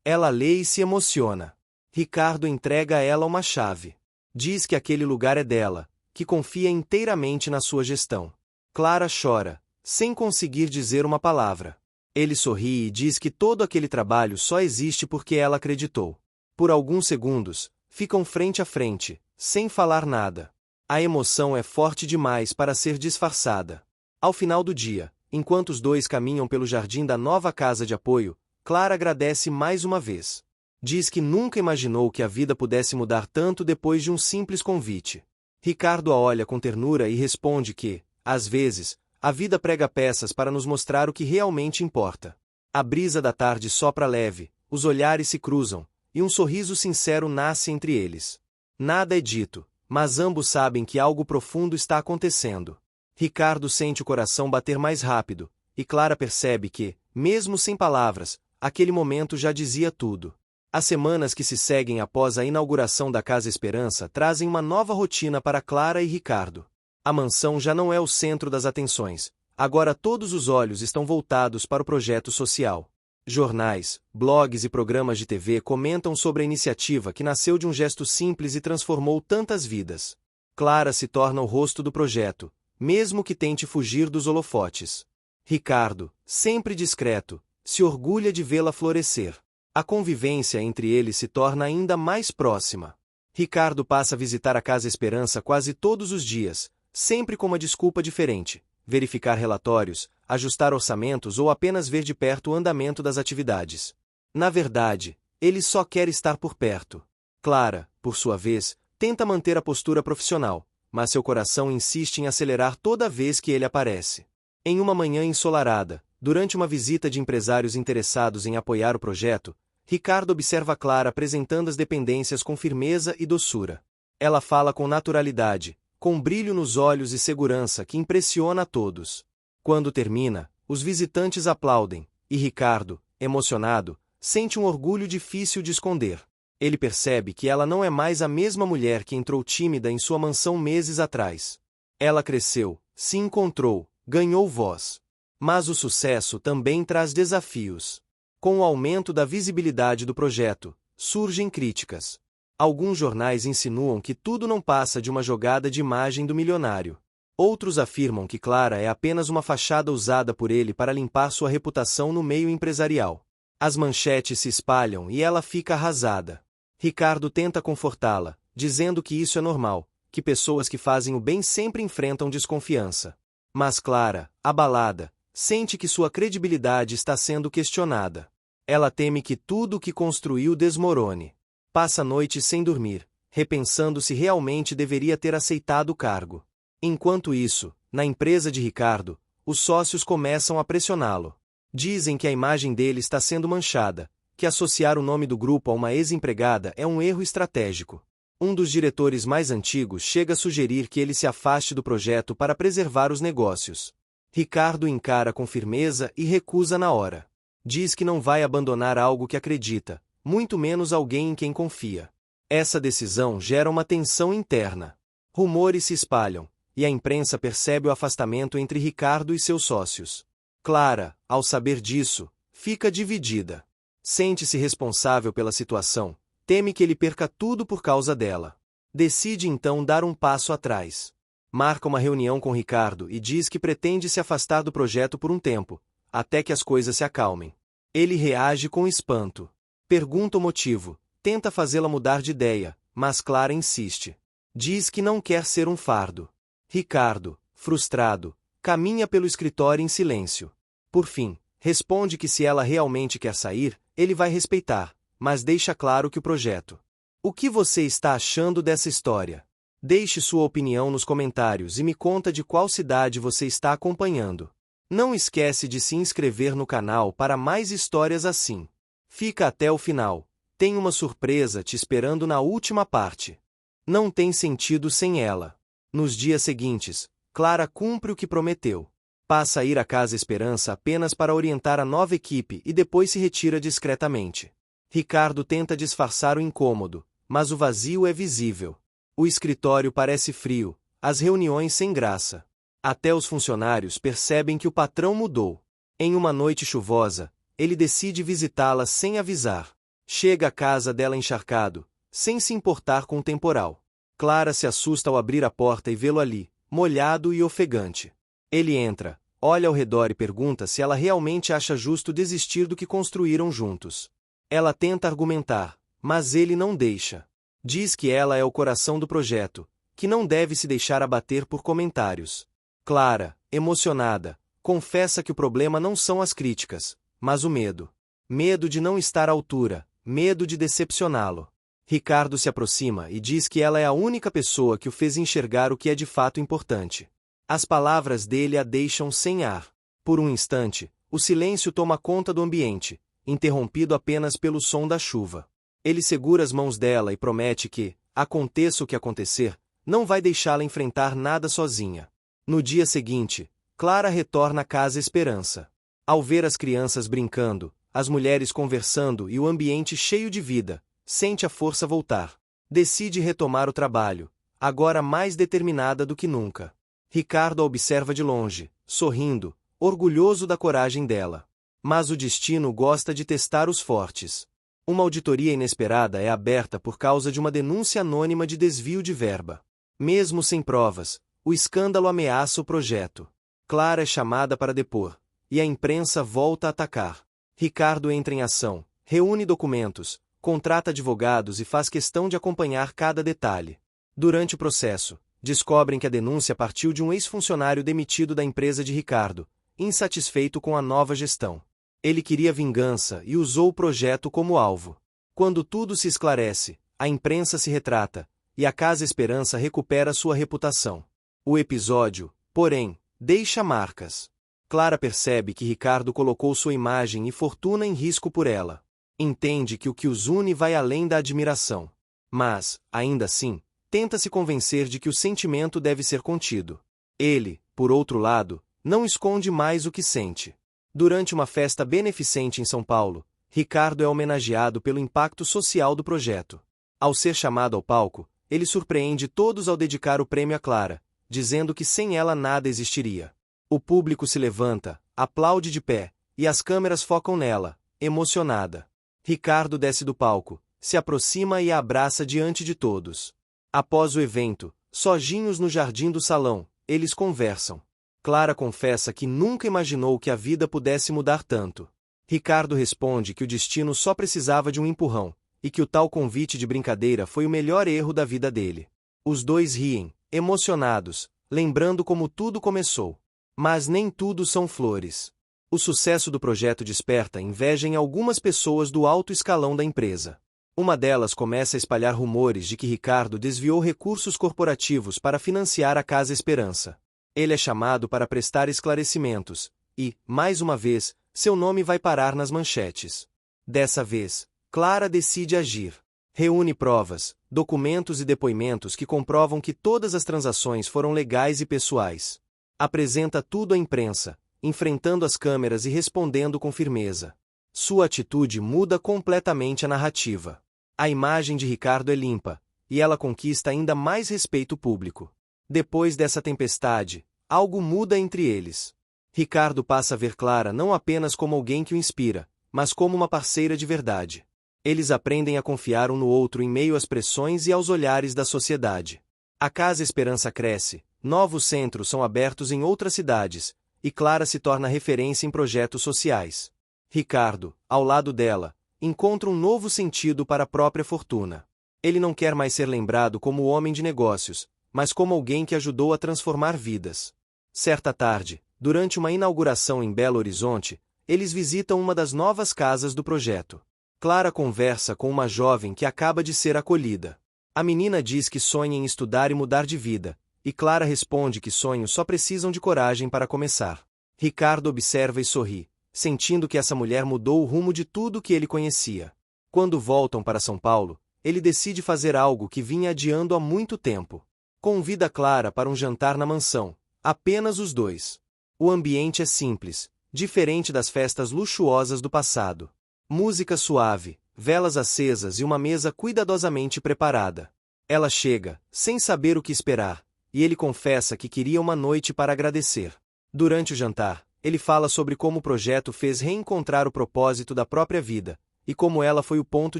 Ela lê e se emociona. Ricardo entrega a ela uma chave. Diz que aquele lugar é dela, que confia inteiramente na sua gestão. Clara chora, sem conseguir dizer uma palavra. Ele sorri e diz que todo aquele trabalho só existe porque ela acreditou. Por alguns segundos, ficam frente a frente, sem falar nada. A emoção é forte demais para ser disfarçada. Ao final do dia, enquanto os dois caminham pelo jardim da nova casa de apoio, Clara agradece mais uma vez. Diz que nunca imaginou que a vida pudesse mudar tanto depois de um simples convite. Ricardo a olha com ternura e responde que, às vezes, a vida prega peças para nos mostrar o que realmente importa. A brisa da tarde sopra leve, os olhares se cruzam, e um sorriso sincero nasce entre eles. Nada é dito, mas ambos sabem que algo profundo está acontecendo. Ricardo sente o coração bater mais rápido, e Clara percebe que, mesmo sem palavras, aquele momento já dizia tudo. As semanas que se seguem após a inauguração da Casa Esperança trazem uma nova rotina para Clara e Ricardo. A mansão já não é o centro das atenções, agora todos os olhos estão voltados para o projeto social. Jornais, blogs e programas de TV comentam sobre a iniciativa que nasceu de um gesto simples e transformou tantas vidas. Clara se torna o rosto do projeto, mesmo que tente fugir dos holofotes. Ricardo, sempre discreto, se orgulha de vê-la florescer. A convivência entre eles se torna ainda mais próxima. Ricardo passa a visitar a Casa Esperança quase todos os dias, sempre com uma desculpa diferente: verificar relatórios, ajustar orçamentos ou apenas ver de perto o andamento das atividades. Na verdade, ele só quer estar por perto. Clara, por sua vez, tenta manter a postura profissional, mas seu coração insiste em acelerar toda vez que ele aparece. Em uma manhã ensolarada, durante uma visita de empresários interessados em apoiar o projeto, Ricardo observa Clara apresentando as dependências com firmeza e doçura. Ela fala com naturalidade, com brilho nos olhos e segurança que impressiona a todos. Quando termina, os visitantes aplaudem, e Ricardo, emocionado, sente um orgulho difícil de esconder. Ele percebe que ela não é mais a mesma mulher que entrou tímida em sua mansão meses atrás. Ela cresceu, se encontrou, ganhou voz. Mas o sucesso também traz desafios. Com o aumento da visibilidade do projeto, surgem críticas. Alguns jornais insinuam que tudo não passa de uma jogada de imagem do milionário. Outros afirmam que Clara é apenas uma fachada usada por ele para limpar sua reputação no meio empresarial. As manchetes se espalham e ela fica arrasada. Ricardo tenta confortá-la, dizendo que isso é normal, que pessoas que fazem o bem sempre enfrentam desconfiança. Mas Clara, abalada, sente que sua credibilidade está sendo questionada. Ela teme que tudo o que construiu desmorone. Passa noites sem dormir, repensando se realmente deveria ter aceitado o cargo. Enquanto isso, na empresa de Ricardo, os sócios começam a pressioná-lo. Dizem que a imagem dele está sendo manchada, que associar o nome do grupo a uma ex-empregada é um erro estratégico. Um dos diretores mais antigos chega a sugerir que ele se afaste do projeto para preservar os negócios. Ricardo encara com firmeza e recusa na hora. Diz que não vai abandonar algo que acredita, muito menos alguém em quem confia. Essa decisão gera uma tensão interna. Rumores se espalham, e a imprensa percebe o afastamento entre Ricardo e seus sócios. Clara, ao saber disso, fica dividida. Sente-se responsável pela situação, teme que ele perca tudo por causa dela. Decide então dar um passo atrás. Marca uma reunião com Ricardo e diz que pretende se afastar do projeto por um tempo, até que as coisas se acalmem. Ele reage com espanto. Pergunta o motivo, tenta fazê-la mudar de ideia, mas Clara insiste. Diz que não quer ser um fardo. Ricardo, frustrado, caminha pelo escritório em silêncio. Por fim, responde que se ela realmente quer sair, ele vai respeitar, mas deixa claro que o projeto. O que você está achando dessa história? Deixe sua opinião nos comentários e me conta de qual cidade você está acompanhando. Não esquece de se inscrever no canal para mais histórias assim. Fica até o final. Tem uma surpresa te esperando na última parte. Não tem sentido sem ela. Nos dias seguintes, Clara cumpre o que prometeu. Passa a ir à Casa Esperança apenas para orientar a nova equipe e depois se retira discretamente. Ricardo tenta disfarçar o incômodo, mas o vazio é visível. O escritório parece frio, as reuniões sem graça. Até os funcionários percebem que o patrão mudou. Em uma noite chuvosa, ele decide visitá-la sem avisar. Chega à casa dela encharcado, sem se importar com o temporal. Clara se assusta ao abrir a porta e vê-lo ali, molhado e ofegante. Ele entra, olha ao redor e pergunta se ela realmente acha justo desistir do que construíram juntos. Ela tenta argumentar, mas ele não deixa. Diz que ela é o coração do projeto, que não deve se deixar abater por comentários. Clara, emocionada, confessa que o problema não são as críticas, mas o medo. Medo de não estar à altura, medo de decepcioná-lo. Ricardo se aproxima e diz que ela é a única pessoa que o fez enxergar o que é de fato importante. As palavras dele a deixam sem ar. Por um instante, o silêncio toma conta do ambiente, interrompido apenas pelo som da chuva. Ele segura as mãos dela e promete que, aconteça o que acontecer, não vai deixá-la enfrentar nada sozinha. No dia seguinte, Clara retorna à Casa Esperança. Ao ver as crianças brincando, as mulheres conversando e o ambiente cheio de vida, sente a força voltar. Decide retomar o trabalho, agora mais determinada do que nunca. Ricardo a observa de longe, sorrindo, orgulhoso da coragem dela. Mas o destino gosta de testar os fortes. Uma auditoria inesperada é aberta por causa de uma denúncia anônima de desvio de verba. Mesmo sem provas, o escândalo ameaça o projeto. Clara é chamada para depor, e a imprensa volta a atacar. Ricardo entra em ação, reúne documentos, contrata advogados e faz questão de acompanhar cada detalhe. Durante o processo, descobrem que a denúncia partiu de um ex-funcionário demitido da empresa de Ricardo, insatisfeito com a nova gestão. Ele queria vingança e usou o projeto como alvo. Quando tudo se esclarece, a imprensa se retrata, e a Casa Esperança recupera sua reputação. O episódio, porém, deixa marcas. Clara percebe que Ricardo colocou sua imagem e fortuna em risco por ela. Entende que o que os une vai além da admiração. Mas, ainda assim, tenta se convencer de que o sentimento deve ser contido. Ele, por outro lado, não esconde mais o que sente. Durante uma festa beneficente em São Paulo, Ricardo é homenageado pelo impacto social do projeto. Ao ser chamado ao palco, ele surpreende todos ao dedicar o prêmio a Clara, dizendo que sem ela nada existiria. O público se levanta, aplaude de pé, e as câmeras focam nela, emocionada. Ricardo desce do palco, se aproxima e a abraça diante de todos. Após o evento, sozinhos no jardim do salão, eles conversam. Clara confessa que nunca imaginou que a vida pudesse mudar tanto. Ricardo responde que o destino só precisava de um empurrão, e que o tal convite de brincadeira foi o melhor erro da vida dele. Os dois riem, emocionados, lembrando como tudo começou. Mas nem tudo são flores. O sucesso do projeto desperta inveja em algumas pessoas do alto escalão da empresa. Uma delas começa a espalhar rumores de que Ricardo desviou recursos corporativos para financiar a Casa Esperança. Ele é chamado para prestar esclarecimentos, e, mais uma vez, seu nome vai parar nas manchetes. Dessa vez, Clara decide agir. Reúne provas, documentos e depoimentos que comprovam que todas as transações foram legais e pessoais. Apresenta tudo à imprensa, enfrentando as câmeras e respondendo com firmeza. Sua atitude muda completamente a narrativa. A imagem de Ricardo é limpa, e ela conquista ainda mais respeito público. Depois dessa tempestade, algo muda entre eles. Ricardo passa a ver Clara não apenas como alguém que o inspira, mas como uma parceira de verdade. Eles aprendem a confiar um no outro em meio às pressões e aos olhares da sociedade. A Casa Esperança cresce, novos centros são abertos em outras cidades, e Clara se torna referência em projetos sociais. Ricardo, ao lado dela, encontra um novo sentido para a própria fortuna. Ele não quer mais ser lembrado como homem de negócios, mas como alguém que ajudou a transformar vidas. Certa tarde, durante uma inauguração em Belo Horizonte, eles visitam uma das novas casas do projeto. Clara conversa com uma jovem que acaba de ser acolhida. A menina diz que sonha em estudar e mudar de vida, e Clara responde que sonhos só precisam de coragem para começar. Ricardo observa e sorri, sentindo que essa mulher mudou o rumo de tudo que ele conhecia. Quando voltam para São Paulo, ele decide fazer algo que vinha adiando há muito tempo. Convida Clara para um jantar na mansão, apenas os dois. O ambiente é simples, diferente das festas luxuosas do passado. Música suave, velas acesas e uma mesa cuidadosamente preparada. Ela chega, sem saber o que esperar, e ele confessa que queria uma noite para agradecer. Durante o jantar, ele fala sobre como o projeto fez reencontrar o propósito da própria vida, e como ela foi o ponto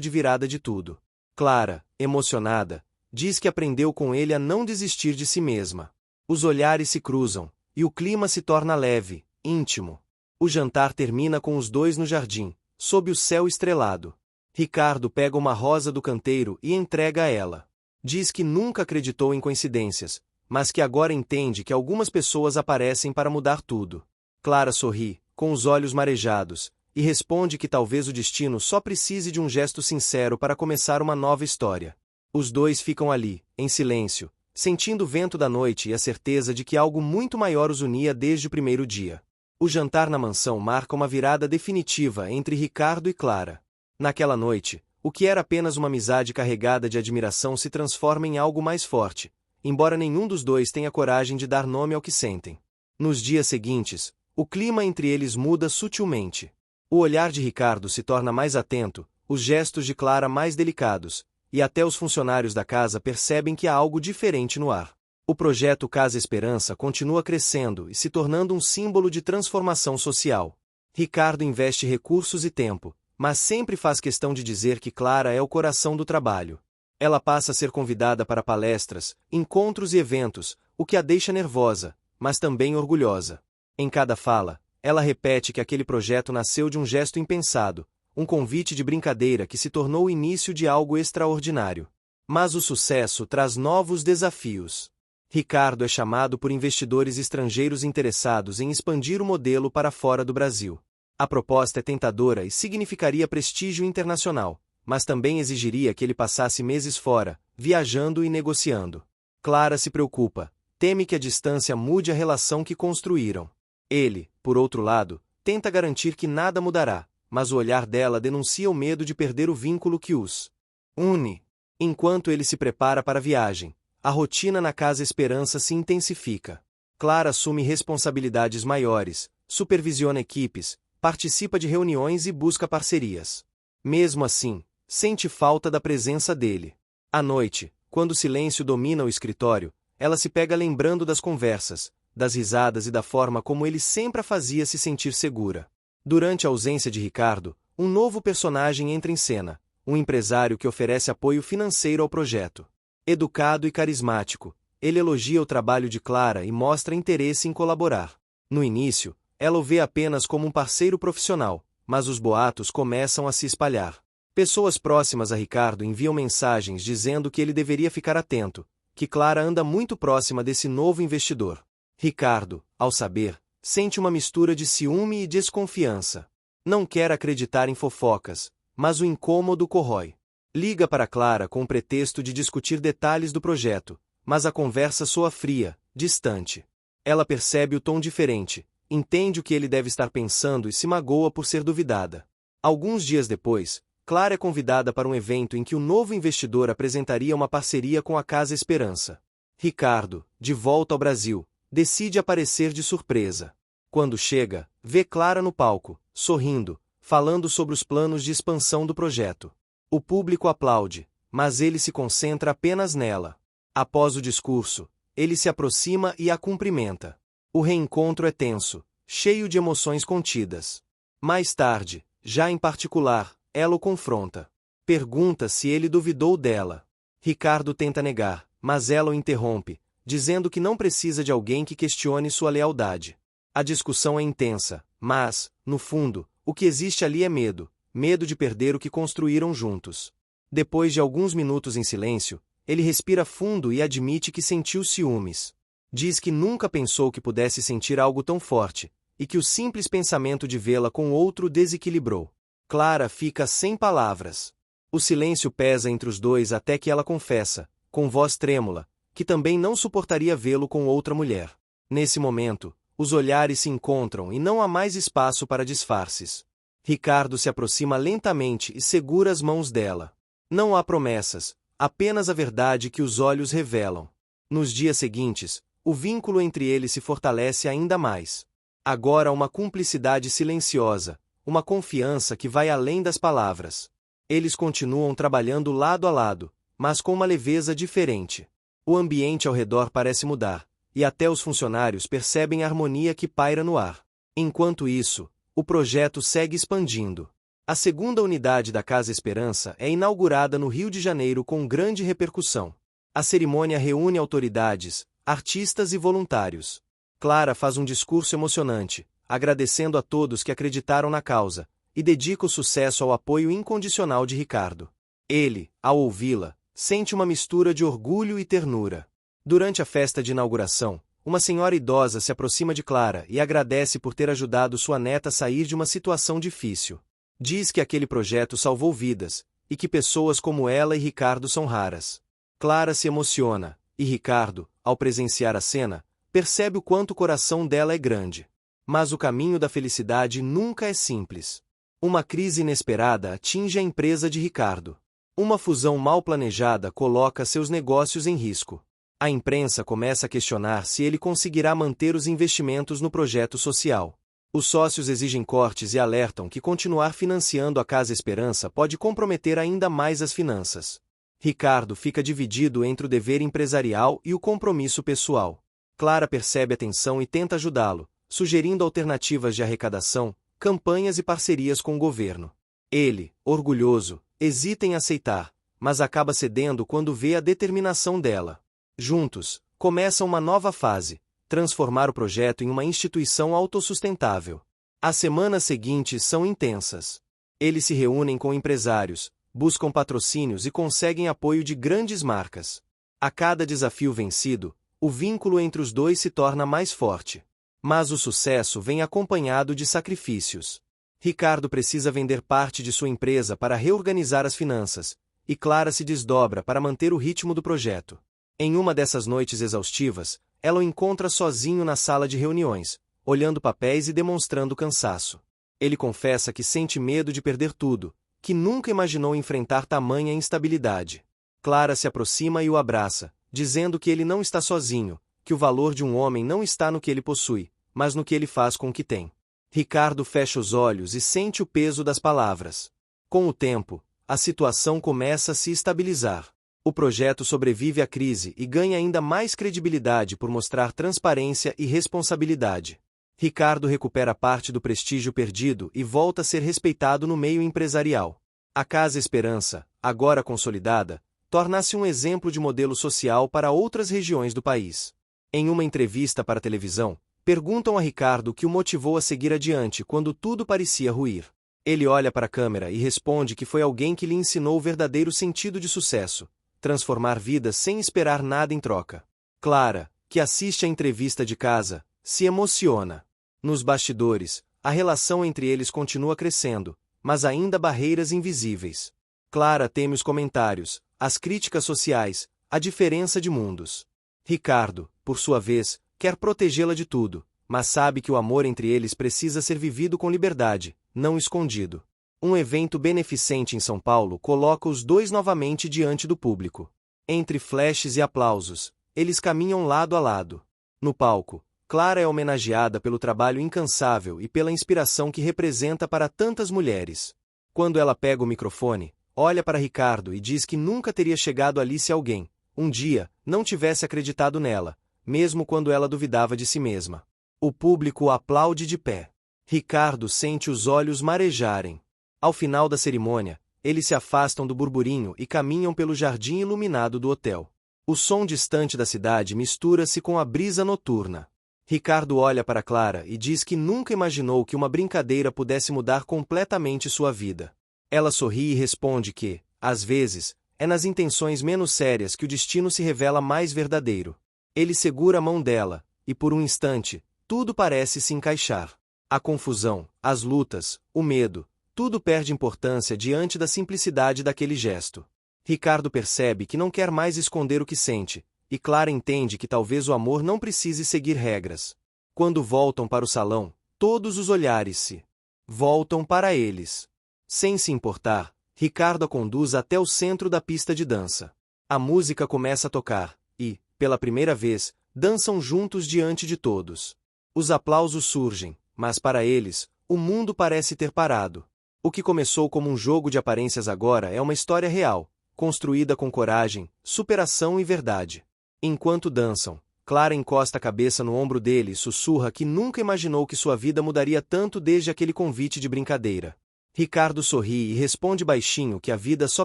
de virada de tudo. Clara, emocionada, diz que aprendeu com ele a não desistir de si mesma. Os olhares se cruzam, e o clima se torna leve, íntimo. O jantar termina com os dois no jardim, sob o céu estrelado. Ricardo pega uma rosa do canteiro e entrega a ela. Diz que nunca acreditou em coincidências, mas que agora entende que algumas pessoas aparecem para mudar tudo. Clara sorri, com os olhos marejados, e responde que talvez o destino só precise de um gesto sincero para começar uma nova história. Os dois ficam ali, em silêncio, sentindo o vento da noite e a certeza de que algo muito maior os unia desde o primeiro dia. O jantar na mansão marca uma virada definitiva entre Ricardo e Clara. Naquela noite, o que era apenas uma amizade carregada de admiração se transforma em algo mais forte, embora nenhum dos dois tenha coragem de dar nome ao que sentem. Nos dias seguintes, o clima entre eles muda sutilmente. O olhar de Ricardo se torna mais atento, os gestos de Clara mais delicados, e até os funcionários da casa percebem que há algo diferente no ar. O projeto Casa Esperança continua crescendo e se tornando um símbolo de transformação social. Ricardo investe recursos e tempo, mas sempre faz questão de dizer que Clara é o coração do trabalho. Ela passa a ser convidada para palestras, encontros e eventos, o que a deixa nervosa, mas também orgulhosa. Em cada fala, ela repete que aquele projeto nasceu de um gesto impensado, um convite de brincadeira que se tornou o início de algo extraordinário. Mas o sucesso traz novos desafios. Ricardo é chamado por investidores estrangeiros interessados em expandir o modelo para fora do Brasil. A proposta é tentadora e significaria prestígio internacional, mas também exigiria que ele passasse meses fora, viajando e negociando. Clara se preocupa, teme que a distância mude a relação que construíram. Ele, por outro lado, tenta garantir que nada mudará, mas o olhar dela denuncia o medo de perder o vínculo que os une. Enquanto ele se prepara para a viagem, a rotina na Casa Esperança se intensifica. Clara assume responsabilidades maiores, supervisiona equipes, participa de reuniões e busca parcerias. Mesmo assim, sente falta da presença dele. À noite, quando o silêncio domina o escritório, ela se pega lembrando das conversas, das risadas e da forma como ele sempre a fazia se sentir segura. Durante a ausência de Ricardo, um novo personagem entra em cena, um empresário que oferece apoio financeiro ao projeto. Educado e carismático, ele elogia o trabalho de Clara e mostra interesse em colaborar. No início, ela o vê apenas como um parceiro profissional, mas os boatos começam a se espalhar. Pessoas próximas a Ricardo enviam mensagens dizendo que ele deveria ficar atento, que Clara anda muito próxima desse novo investidor. Ricardo, ao saber, sente uma mistura de ciúme e desconfiança. Não quer acreditar em fofocas, mas o incômodo corrói. Liga para Clara com o pretexto de discutir detalhes do projeto, mas a conversa soa fria, distante. Ela percebe o tom diferente, entende o que ele deve estar pensando e se magoa por ser duvidada. Alguns dias depois, Clara é convidada para um evento em que o novo investidor apresentaria uma parceria com a Casa Esperança. Ricardo, de volta ao Brasil, decide aparecer de surpresa. Quando chega, vê Clara no palco, sorrindo, falando sobre os planos de expansão do projeto. O público aplaude, mas ele se concentra apenas nela. Após o discurso, ele se aproxima e a cumprimenta. O reencontro é tenso, cheio de emoções contidas. Mais tarde, já em particular, ela o confronta. Pergunta se ele duvidou dela. Ricardo tenta negar, mas ela o interrompe, dizendo que não precisa de alguém que questione sua lealdade. A discussão é intensa, mas, no fundo, o que existe ali é medo, medo de perder o que construíram juntos. Depois de alguns minutos em silêncio, ele respira fundo e admite que sentiu ciúmes. Diz que nunca pensou que pudesse sentir algo tão forte, e que o simples pensamento de vê-la com outro desequilibrou. Clara fica sem palavras. O silêncio pesa entre os dois até que ela confessa, com voz trêmula, que também não suportaria vê-lo com outra mulher. Nesse momento, os olhares se encontram e não há mais espaço para disfarces. Ricardo se aproxima lentamente e segura as mãos dela. Não há promessas, apenas a verdade que os olhos revelam. Nos dias seguintes, o vínculo entre eles se fortalece ainda mais. Agora uma cumplicidade silenciosa, uma confiança que vai além das palavras. Eles continuam trabalhando lado a lado, mas com uma leveza diferente. O ambiente ao redor parece mudar, e até os funcionários percebem a harmonia que paira no ar. Enquanto isso, o projeto segue expandindo. A segunda unidade da Casa Esperança é inaugurada no Rio de Janeiro com grande repercussão. A cerimônia reúne autoridades, artistas e voluntários. Clara faz um discurso emocionante, agradecendo a todos que acreditaram na causa, e dedica o sucesso ao apoio incondicional de Ricardo. Ele, ao ouvi-la, sente uma mistura de orgulho e ternura. Durante a festa de inauguração, uma senhora idosa se aproxima de Clara e agradece por ter ajudado sua neta a sair de uma situação difícil. Diz que aquele projeto salvou vidas, e que pessoas como ela e Ricardo são raras. Clara se emociona, e Ricardo, ao presenciar a cena, percebe o quanto o coração dela é grande. Mas o caminho da felicidade nunca é simples. Uma crise inesperada atinge a empresa de Ricardo. Uma fusão mal planejada coloca seus negócios em risco. A imprensa começa a questionar se ele conseguirá manter os investimentos no projeto social. Os sócios exigem cortes e alertam que continuar financiando a Casa Esperança pode comprometer ainda mais as finanças. Ricardo fica dividido entre o dever empresarial e o compromisso pessoal. Clara percebe a tensão e tenta ajudá-lo, sugerindo alternativas de arrecadação, campanhas e parcerias com o governo. Ele, orgulhoso, hesita em aceitar, mas acaba cedendo quando vê a determinação dela. Juntos, começam uma nova fase, transformar o projeto em uma instituição autossustentável. As semanas seguintes são intensas. Eles se reúnem com empresários, buscam patrocínios e conseguem apoio de grandes marcas. A cada desafio vencido, o vínculo entre os dois se torna mais forte. Mas o sucesso vem acompanhado de sacrifícios. Ricardo precisa vender parte de sua empresa para reorganizar as finanças, e Clara se desdobra para manter o ritmo do projeto. Em uma dessas noites exaustivas, ela o encontra sozinho na sala de reuniões, olhando papéis e demonstrando cansaço. Ele confessa que sente medo de perder tudo, que nunca imaginou enfrentar tamanha instabilidade. Clara se aproxima e o abraça, dizendo que ele não está sozinho, que o valor de um homem não está no que ele possui, mas no que ele faz com o que tem. Ricardo fecha os olhos e sente o peso das palavras. Com o tempo, a situação começa a se estabilizar. O projeto sobrevive à crise e ganha ainda mais credibilidade por mostrar transparência e responsabilidade. Ricardo recupera parte do prestígio perdido e volta a ser respeitado no meio empresarial. A Casa Esperança, agora consolidada, torna-se um exemplo de modelo social para outras regiões do país. Em uma entrevista para a televisão, perguntam a Ricardo o que o motivou a seguir adiante quando tudo parecia ruir. Ele olha para a câmera e responde que foi alguém que lhe ensinou o verdadeiro sentido de sucesso: transformar vidas sem esperar nada em troca. Clara, que assiste à entrevista de casa, se emociona. Nos bastidores, a relação entre eles continua crescendo, mas ainda há barreiras invisíveis. Clara teme os comentários, as críticas sociais, a diferença de mundos. Ricardo, por sua vez, quer protegê-la de tudo, mas sabe que o amor entre eles precisa ser vivido com liberdade, não escondido. Um evento beneficente em São Paulo coloca os dois novamente diante do público. Entre flashes e aplausos, eles caminham lado a lado. No palco, Clara é homenageada pelo trabalho incansável e pela inspiração que representa para tantas mulheres. Quando ela pega o microfone, olha para Ricardo e diz que nunca teria chegado ali se alguém, um dia, não tivesse acreditado nela, mesmo quando ela duvidava de si mesma. O público aplaude de pé. Ricardo sente os olhos marejarem. Ao final da cerimônia, eles se afastam do burburinho e caminham pelo jardim iluminado do hotel. O som distante da cidade mistura-se com a brisa noturna. Ricardo olha para Clara e diz que nunca imaginou que uma brincadeira pudesse mudar completamente sua vida. Ela sorri e responde que, às vezes, é nas intenções menos sérias que o destino se revela mais verdadeiro. Ele segura a mão dela, e por um instante, tudo parece se encaixar. A confusão, as lutas, o medo, tudo perde importância diante da simplicidade daquele gesto. Ricardo percebe que não quer mais esconder o que sente, e Clara entende que talvez o amor não precise seguir regras. Quando voltam para o salão, todos os olhares se voltam para eles. Sem se importar, Ricardo a conduz até o centro da pista de dança. A música começa a tocar, e, pela primeira vez, dançam juntos diante de todos. Os aplausos surgem, mas para eles, o mundo parece ter parado. O que começou como um jogo de aparências agora é uma história real, construída com coragem, superação e verdade. Enquanto dançam, Clara encosta a cabeça no ombro dele e sussurra que nunca imaginou que sua vida mudaria tanto desde aquele convite de brincadeira. Ricardo sorri e responde baixinho que a vida só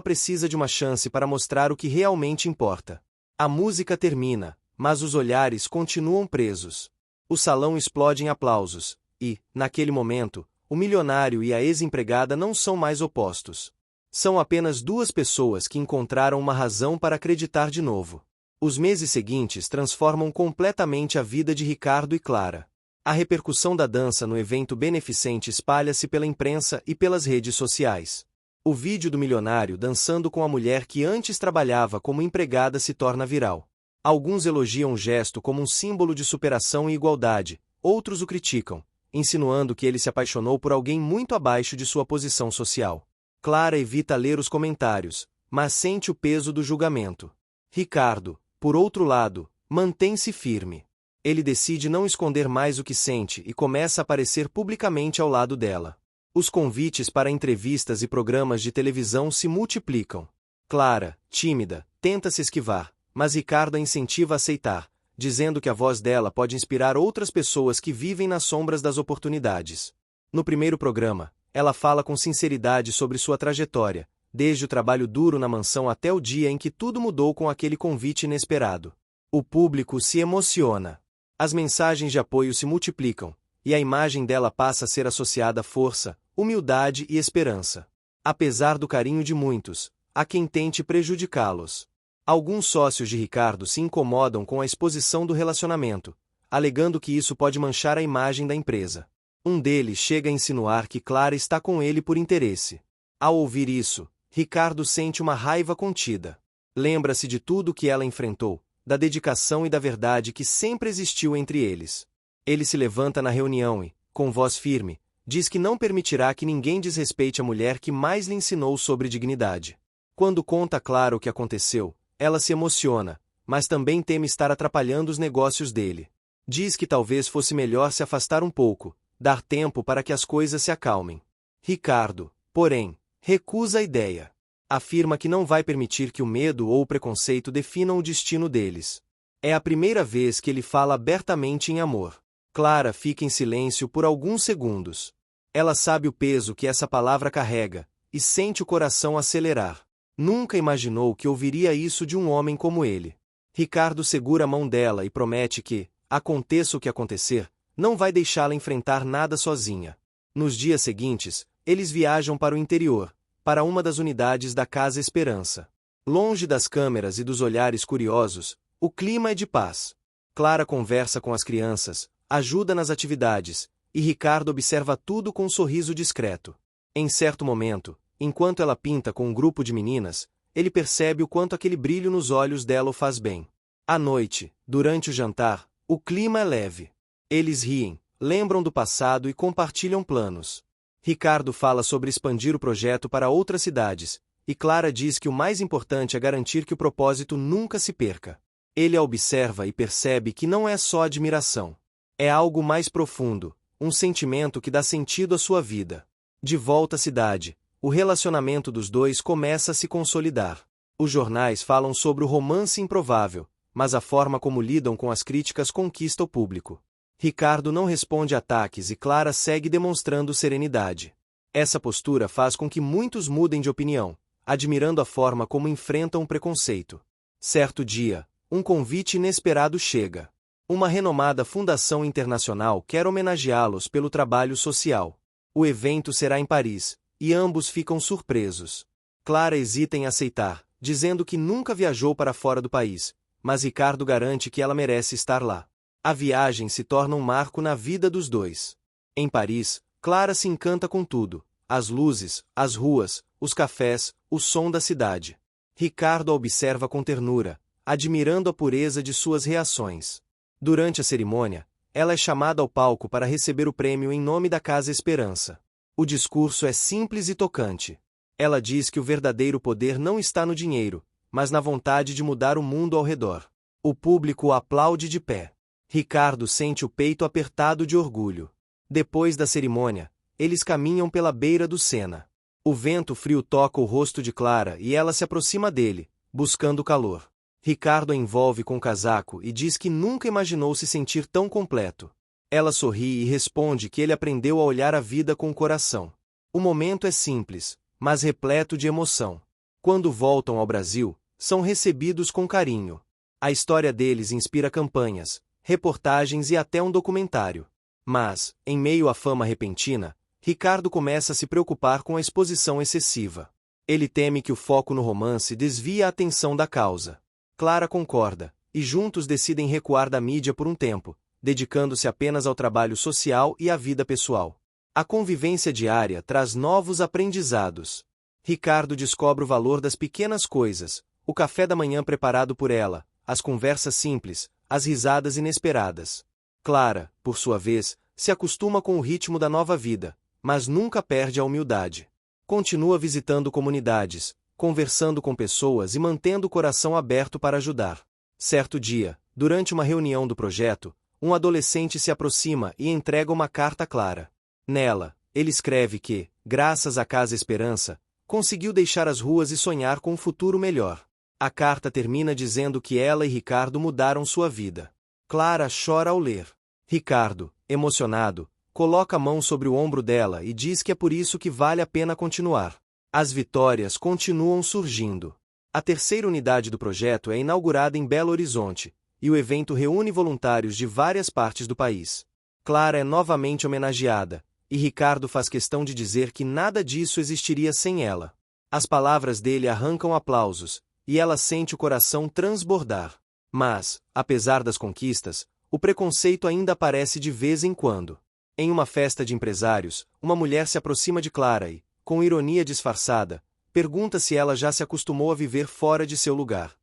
precisa de uma chance para mostrar o que realmente importa. A música termina, mas os olhares continuam presos. O salão explode em aplausos, e, naquele momento, o milionário e a ex-empregada não são mais opostos. São apenas duas pessoas que encontraram uma razão para acreditar de novo. Os meses seguintes transformam completamente a vida de Ricardo e Clara. A repercussão da dança no evento beneficente espalha-se pela imprensa e pelas redes sociais. O vídeo do milionário dançando com a mulher que antes trabalhava como empregada se torna viral. Alguns elogiam o gesto como um símbolo de superação e igualdade, outros o criticam, insinuando que ele se apaixonou por alguém muito abaixo de sua posição social. Clara evita ler os comentários, mas sente o peso do julgamento. Ricardo, por outro lado, mantém-se firme. Ele decide não esconder mais o que sente e começa a aparecer publicamente ao lado dela. Os convites para entrevistas e programas de televisão se multiplicam. Clara, tímida, tenta se esquivar, mas Ricardo a incentiva a aceitar, dizendo que a voz dela pode inspirar outras pessoas que vivem nas sombras das oportunidades. No primeiro programa, ela fala com sinceridade sobre sua trajetória, desde o trabalho duro na mansão até o dia em que tudo mudou com aquele convite inesperado. O público se emociona. As mensagens de apoio se multiplicam, e a imagem dela passa a ser associada a força, humildade e esperança. Apesar do carinho de muitos, há quem tente prejudicá-los. Alguns sócios de Ricardo se incomodam com a exposição do relacionamento, alegando que isso pode manchar a imagem da empresa. Um deles chega a insinuar que Clara está com ele por interesse. Ao ouvir isso, Ricardo sente uma raiva contida. Lembra-se de tudo que ela enfrentou, da dedicação e da verdade que sempre existiu entre eles. Ele se levanta na reunião e, com voz firme, diz que não permitirá que ninguém desrespeite a mulher que mais lhe ensinou sobre dignidade. Quando conta a Clara o que aconteceu, ela se emociona, mas também teme estar atrapalhando os negócios dele. Diz que talvez fosse melhor se afastar um pouco, dar tempo para que as coisas se acalmem. Ricardo, porém, recusa a ideia. Afirma que não vai permitir que o medo ou o preconceito definam o destino deles. É a primeira vez que ele fala abertamente em amor. Clara fica em silêncio por alguns segundos. Ela sabe o peso que essa palavra carrega, e sente o coração acelerar. Nunca imaginou que ouviria isso de um homem como ele. Ricardo segura a mão dela e promete que, aconteça o que acontecer, não vai deixá-la enfrentar nada sozinha. Nos dias seguintes, eles viajam para o interior, para uma das unidades da Casa Esperança. Longe das câmeras e dos olhares curiosos, o clima é de paz. Clara conversa com as crianças, ajuda nas atividades, e Ricardo observa tudo com um sorriso discreto. Em certo momento, enquanto ela pinta com um grupo de meninas, ele percebe o quanto aquele brilho nos olhos dela o faz bem. À noite, durante o jantar, o clima é leve. Eles riem, lembram do passado e compartilham planos. Ricardo fala sobre expandir o projeto para outras cidades, e Clara diz que o mais importante é garantir que o propósito nunca se perca. Ele a observa e percebe que não é só admiração. É algo mais profundo, um sentimento que dá sentido à sua vida. De volta à cidade, o relacionamento dos dois começa a se consolidar. Os jornais falam sobre o romance improvável, mas a forma como lidam com as críticas conquista o público. Ricardo não responde a ataques e Clara segue demonstrando serenidade. Essa postura faz com que muitos mudem de opinião, admirando a forma como enfrentam o preconceito. Certo dia, um convite inesperado chega. Uma renomada fundação internacional quer homenageá-los pelo trabalho social. O evento será em Paris, e ambos ficam surpresos. Clara hesita em aceitar, dizendo que nunca viajou para fora do país, mas Ricardo garante que ela merece estar lá. A viagem se torna um marco na vida dos dois. Em Paris, Clara se encanta com tudo: as luzes, as ruas, os cafés, o som da cidade. Ricardo a observa com ternura, admirando a pureza de suas reações. Durante a cerimônia, ela é chamada ao palco para receber o prêmio em nome da Casa Esperança. O discurso é simples e tocante. Ela diz que o verdadeiro poder não está no dinheiro, mas na vontade de mudar o mundo ao redor. O público o aplaude de pé. Ricardo sente o peito apertado de orgulho. Depois da cerimônia, eles caminham pela beira do Sena. O vento frio toca o rosto de Clara e ela se aproxima dele, buscando calor. Ricardo a envolve com o casaco e diz que nunca imaginou se sentir tão completo. Ela sorri e responde que ele aprendeu a olhar a vida com o coração. O momento é simples, mas repleto de emoção. Quando voltam ao Brasil, são recebidos com carinho. A história deles inspira campanhas, reportagens e até um documentário. Mas, em meio à fama repentina, Ricardo começa a se preocupar com a exposição excessiva. Ele teme que o foco no romance desvie a atenção da causa. Clara concorda, e juntos decidem recuar da mídia por um tempo, dedicando-se apenas ao trabalho social e à vida pessoal. A convivência diária traz novos aprendizados. Ricardo descobre o valor das pequenas coisas: o café da manhã preparado por ela, as conversas simples, as risadas inesperadas. Clara, por sua vez, se acostuma com o ritmo da nova vida, mas nunca perde a humildade. Continua visitando comunidades, conversando com pessoas e mantendo o coração aberto para ajudar. Certo dia, durante uma reunião do projeto, um adolescente se aproxima e entrega uma carta a Clara. Nela, ele escreve que, graças à Casa Esperança, conseguiu deixar as ruas e sonhar com um futuro melhor. A carta termina dizendo que ela e Ricardo mudaram sua vida. Clara chora ao ler. Ricardo, emocionado, coloca a mão sobre o ombro dela e diz que é por isso que vale a pena continuar. As vitórias continuam surgindo. A terceira unidade do projeto é inaugurada em Belo Horizonte, e o evento reúne voluntários de várias partes do país. Clara é novamente homenageada, e Ricardo faz questão de dizer que nada disso existiria sem ela. As palavras dele arrancam aplausos, e ela sente o coração transbordar. Mas, apesar das conquistas, o preconceito ainda aparece de vez em quando. Em uma festa de empresários, uma mulher se aproxima de Clara e, com ironia disfarçada, pergunta se ela já se acostumou a viver fora de seu lugar.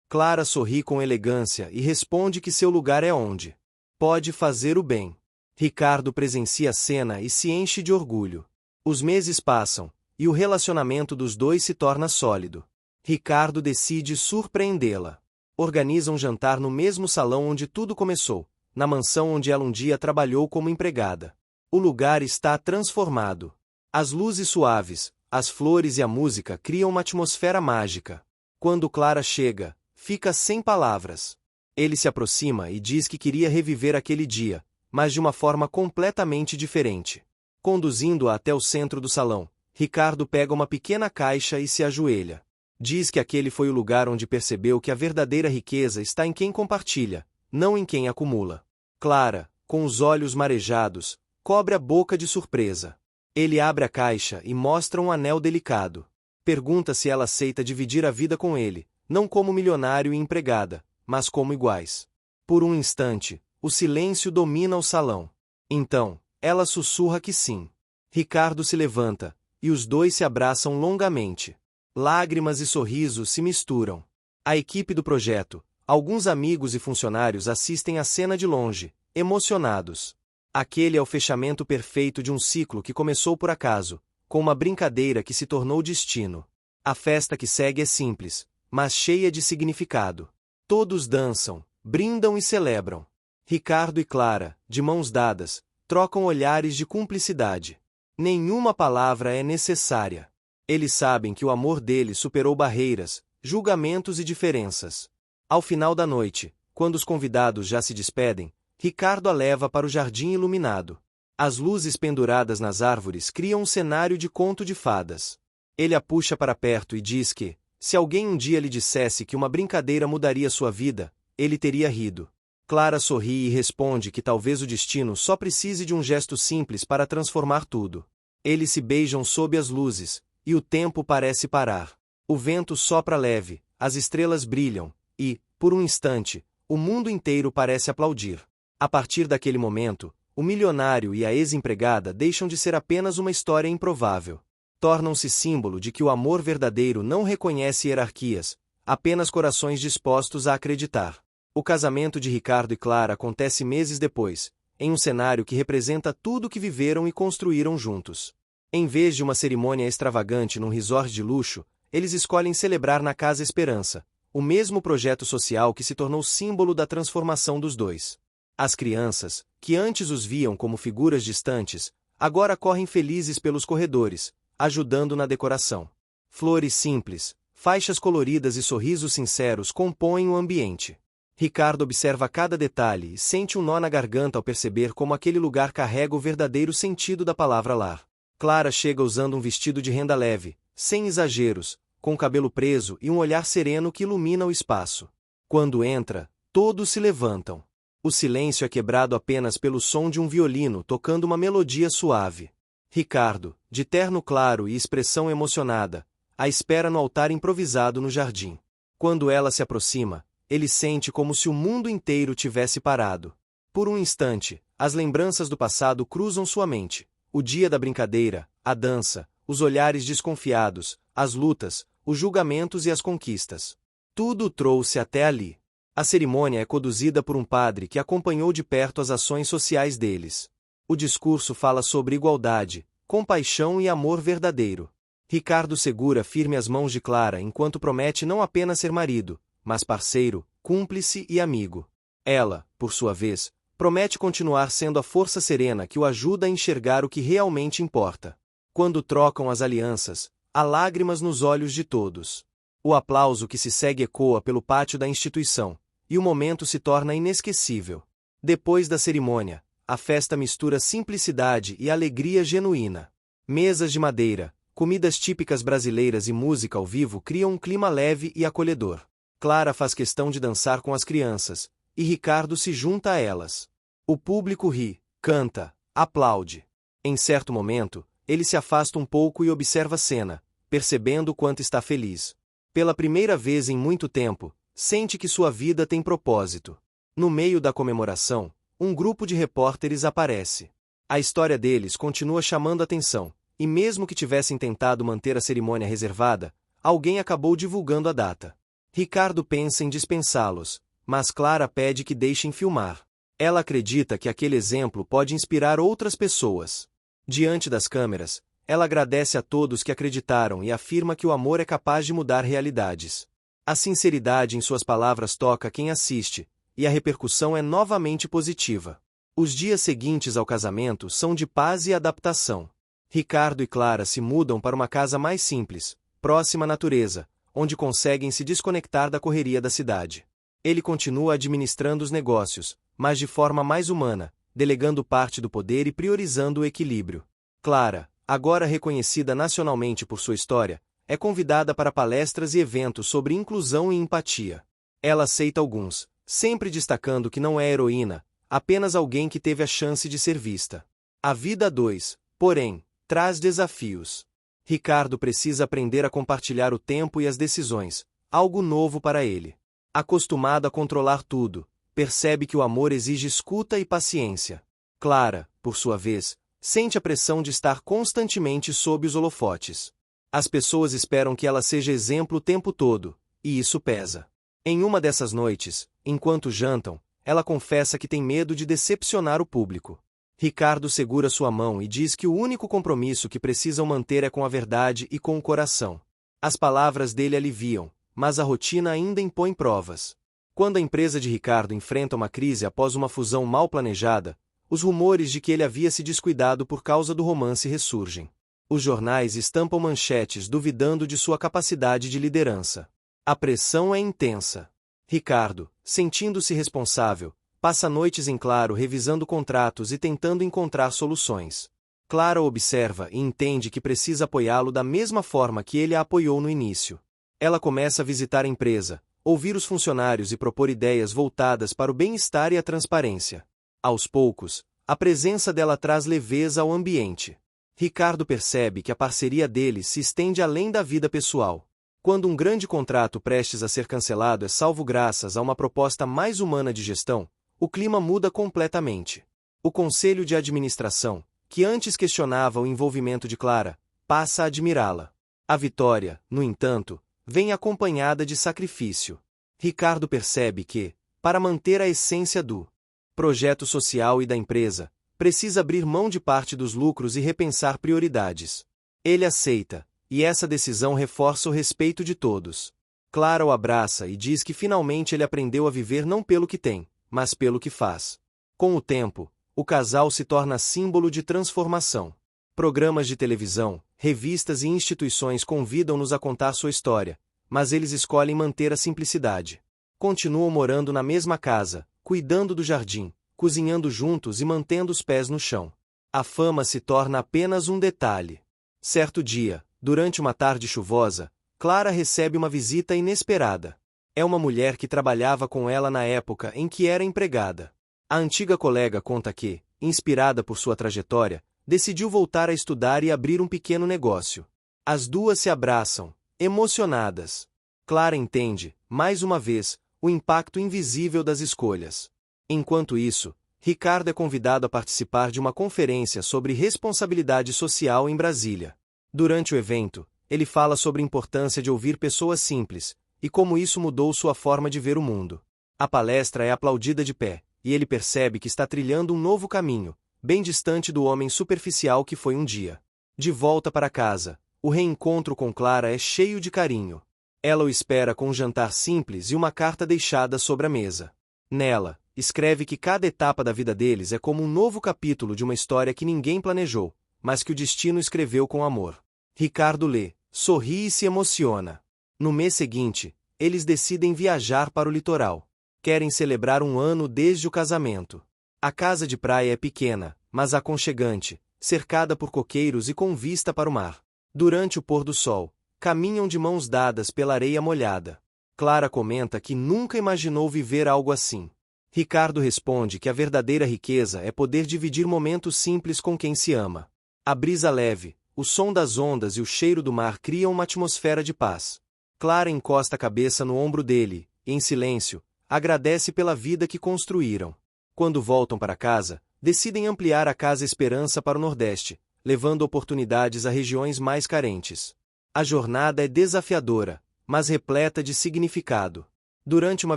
Clara sorri com elegância e responde que seu lugar é onde pode fazer o bem. Ricardo presencia a cena e se enche de orgulho. Os meses passam, e o relacionamento dos dois se torna sólido. Ricardo decide surpreendê-la. Organiza um jantar no mesmo salão onde tudo começou, na mansão onde ela um dia trabalhou como empregada. O lugar está transformado. As luzes suaves, as flores e a música criam uma atmosfera mágica. Quando Clara chega, fica sem palavras. Ele se aproxima e diz que queria reviver aquele dia, mas de uma forma completamente diferente. Conduzindo-a até o centro do salão, Ricardo pega uma pequena caixa e se ajoelha. Diz que aquele foi o lugar onde percebeu que a verdadeira riqueza está em quem compartilha, não em quem acumula. Clara, com os olhos marejados, cobre a boca de surpresa. Ele abre a caixa e mostra um anel delicado. Pergunta se ela aceita dividir a vida com ele, não como milionário e empregada, mas como iguais. Por um instante, o silêncio domina o salão. Então, ela sussurra que sim. Ricardo se levanta, e os dois se abraçam longamente. Lágrimas e sorrisos se misturam. A equipe do projeto, alguns amigos e funcionários assistem à cena de longe, emocionados. Aquele é o fechamento perfeito de um ciclo que começou por acaso, com uma brincadeira que se tornou destino. A festa que segue é simples, mas cheia de significado. Todos dançam, brindam e celebram. Ricardo e Clara, de mãos dadas, trocam olhares de cumplicidade. Nenhuma palavra é necessária. Eles sabem que o amor deles superou barreiras, julgamentos e diferenças. Ao final da noite, quando os convidados já se despedem, Ricardo a leva para o jardim iluminado. As luzes penduradas nas árvores criam um cenário de conto de fadas. Ele a puxa para perto e diz que, se alguém um dia lhe dissesse que uma brincadeira mudaria sua vida, ele teria rido. Clara sorri e responde que talvez o destino só precise de um gesto simples para transformar tudo. Eles se beijam sob as luzes, e o tempo parece parar. O vento sopra leve, as estrelas brilham, e, por um instante, o mundo inteiro parece aplaudir. A partir daquele momento, o milionário e a ex-empregada deixam de ser apenas uma história improvável. Tornam-se símbolo de que o amor verdadeiro não reconhece hierarquias, apenas corações dispostos a acreditar. O casamento de Ricardo e Clara acontece meses depois, em um cenário que representa tudo o que viveram e construíram juntos. Em vez de uma cerimônia extravagante num resort de luxo, eles escolhem celebrar na Casa Esperança, o mesmo projeto social que se tornou símbolo da transformação dos dois. As crianças, que antes os viam como figuras distantes, agora correm felizes pelos corredores, ajudando na decoração. Flores simples, faixas coloridas e sorrisos sinceros compõem o ambiente. Ricardo observa cada detalhe e sente um nó na garganta ao perceber como aquele lugar carrega o verdadeiro sentido da palavra lar. Clara chega usando um vestido de renda leve, sem exageros, com o cabelo preso e um olhar sereno que ilumina o espaço. Quando entra, todos se levantam. O silêncio é quebrado apenas pelo som de um violino tocando uma melodia suave. Ricardo, de terno claro e expressão emocionada, a espera no altar improvisado no jardim. Quando ela se aproxima, ele sente como se o mundo inteiro tivesse parado. Por um instante, as lembranças do passado cruzam sua mente. O dia da brincadeira, a dança, os olhares desconfiados, as lutas, os julgamentos e as conquistas. Tudo o trouxe até ali. A cerimônia é conduzida por um padre que acompanhou de perto as ações sociais deles. O discurso fala sobre igualdade, compaixão e amor verdadeiro. Ricardo segura firme as mãos de Clara enquanto promete não apenas ser marido, mas parceiro, cúmplice e amigo. Ela, por sua vez, promete continuar sendo a força serena que o ajuda a enxergar o que realmente importa. Quando trocam as alianças, há lágrimas nos olhos de todos. O aplauso que se segue ecoa pelo pátio da instituição, e o momento se torna inesquecível. Depois da cerimônia, a festa mistura simplicidade e alegria genuína. Mesas de madeira, comidas típicas brasileiras e música ao vivo criam um clima leve e acolhedor. Clara faz questão de dançar com as crianças, e Ricardo se junta a elas. O público ri, canta, aplaude. Em certo momento, ele se afasta um pouco e observa a cena, percebendo o quanto está feliz. Pela primeira vez em muito tempo, sente que sua vida tem propósito. No meio da comemoração, um grupo de repórteres aparece. A história deles continua chamando atenção, e mesmo que tivessem tentado manter a cerimônia reservada, alguém acabou divulgando a data. Ricardo pensa em dispensá-los, mas Clara pede que deixem filmar. Ela acredita que aquele exemplo pode inspirar outras pessoas. Diante das câmeras, ela agradece a todos que acreditaram e afirma que o amor é capaz de mudar realidades. A sinceridade em suas palavras toca quem assiste, e a repercussão é novamente positiva. Os dias seguintes ao casamento são de paz e adaptação. Ricardo e Clara se mudam para uma casa mais simples, próxima à natureza, onde conseguem se desconectar da correria da cidade. Ele continua administrando os negócios, mas de forma mais humana, delegando parte do poder e priorizando o equilíbrio. Clara, agora reconhecida nacionalmente por sua história, é convidada para palestras e eventos sobre inclusão e empatia. Ela aceita alguns, sempre destacando que não é heroína, apenas alguém que teve a chance de ser vista. A vida a dois, porém, traz desafios. Ricardo precisa aprender a compartilhar o tempo e as decisões, algo novo para ele. Acostumado a controlar tudo, percebe que o amor exige escuta e paciência. Clara, por sua vez, sente a pressão de estar constantemente sob os holofotes. As pessoas esperam que ela seja exemplo o tempo todo, e isso pesa. Em uma dessas noites, enquanto jantam, ela confessa que tem medo de decepcionar o público. Ricardo segura sua mão e diz que o único compromisso que precisam manter é com a verdade e com o coração. As palavras dele aliviam, mas a rotina ainda impõe provas. Quando a empresa de Ricardo enfrenta uma crise após uma fusão mal planejada, os rumores de que ele havia se descuidado por causa do romance ressurgem. Os jornais estampam manchetes duvidando de sua capacidade de liderança. A pressão é intensa. Ricardo, sentindo-se responsável, passa noites em claro revisando contratos e tentando encontrar soluções. Clara observa e entende que precisa apoiá-lo da mesma forma que ele a apoiou no início. Ela começa a visitar a empresa, ouvir os funcionários e propor ideias voltadas para o bem-estar e a transparência. Aos poucos, a presença dela traz leveza ao ambiente. Ricardo percebe que a parceria deles se estende além da vida pessoal. Quando um grande contrato prestes a ser cancelado é salvo graças a uma proposta mais humana de gestão, o clima muda completamente. O conselho de administração, que antes questionava o envolvimento de Clara, passa a admirá-la. A vitória, no entanto, vem acompanhada de sacrifício. Ricardo percebe que, para manter a essência do projeto social e da empresa, precisa abrir mão de parte dos lucros e repensar prioridades. Ele aceita, e essa decisão reforça o respeito de todos. Clara o abraça e diz que finalmente ele aprendeu a viver não pelo que tem, mas pelo que faz. Com o tempo, o casal se torna símbolo de transformação. Programas de televisão, revistas e instituições convidam-nos a contar sua história, mas eles escolhem manter a simplicidade. Continuam morando na mesma casa, cuidando do jardim, cozinhando juntos e mantendo os pés no chão. A fama se torna apenas um detalhe. Certo dia, durante uma tarde chuvosa, Clara recebe uma visita inesperada. É uma mulher que trabalhava com ela na época em que era empregada. A antiga colega conta que, inspirada por sua trajetória, decidiu voltar a estudar e abrir um pequeno negócio. As duas se abraçam, emocionadas. Clara entende, mais uma vez, o impacto invisível das escolhas. Enquanto isso, Ricardo é convidado a participar de uma conferência sobre responsabilidade social em Brasília. Durante o evento, ele fala sobre a importância de ouvir pessoas simples, e como isso mudou sua forma de ver o mundo. A palestra é aplaudida de pé, e ele percebe que está trilhando um novo caminho, bem distante do homem superficial que foi um dia. De volta para casa, o reencontro com Clara é cheio de carinho. Ela o espera com um jantar simples e uma carta deixada sobre a mesa. Nela, escreve que cada etapa da vida deles é como um novo capítulo de uma história que ninguém planejou, mas que o destino escreveu com amor. Ricardo lê, sorri e se emociona. No mês seguinte, eles decidem viajar para o litoral. Querem celebrar um ano desde o casamento. A casa de praia é pequena, mas aconchegante, cercada por coqueiros e com vista para o mar. Durante o pôr do sol, caminham de mãos dadas pela areia molhada. Clara comenta que nunca imaginou viver algo assim. Ricardo responde que a verdadeira riqueza é poder dividir momentos simples com quem se ama. A brisa leve, o som das ondas e o cheiro do mar criam uma atmosfera de paz. Clara encosta a cabeça no ombro dele, e, em silêncio, agradece pela vida que construíram. Quando voltam para casa, decidem ampliar a Casa Esperança para o Nordeste, levando oportunidades a regiões mais carentes. A jornada é desafiadora, mas repleta de significado. Durante uma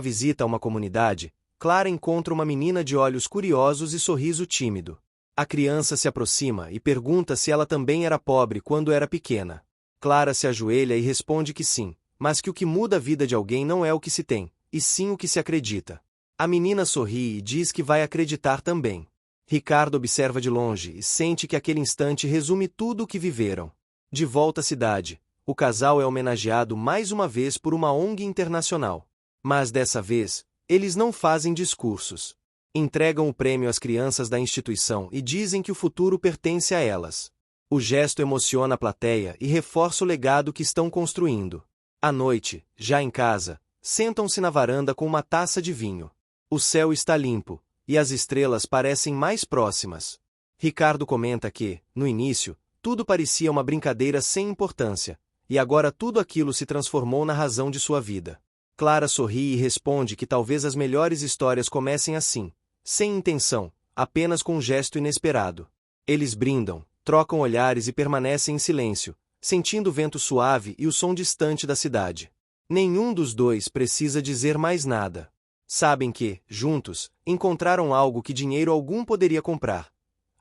visita a uma comunidade, Clara encontra uma menina de olhos curiosos e sorriso tímido. A criança se aproxima e pergunta se ela também era pobre quando era pequena. Clara se ajoelha e responde que sim, mas que o que muda a vida de alguém não é o que se tem, e sim o que se acredita. A menina sorri e diz que vai acreditar também. Ricardo observa de longe e sente que aquele instante resume tudo o que viveram. De volta à cidade, o casal é homenageado mais uma vez por uma ONG internacional. Mas dessa vez, eles não fazem discursos. Entregam o prêmio às crianças da instituição e dizem que o futuro pertence a elas. O gesto emociona a plateia e reforça o legado que estão construindo. À noite, já em casa, sentam-se na varanda com uma taça de vinho. O céu está limpo, e as estrelas parecem mais próximas. Ricardo comenta que, no início, tudo parecia uma brincadeira sem importância, e agora tudo aquilo se transformou na razão de sua vida. Clara sorri e responde que talvez as melhores histórias comecem assim, sem intenção, apenas com um gesto inesperado. Eles brindam, trocam olhares e permanecem em silêncio, sentindo o vento suave e o som distante da cidade. Nenhum dos dois precisa dizer mais nada. Sabem que, juntos, encontraram algo que dinheiro algum poderia comprar.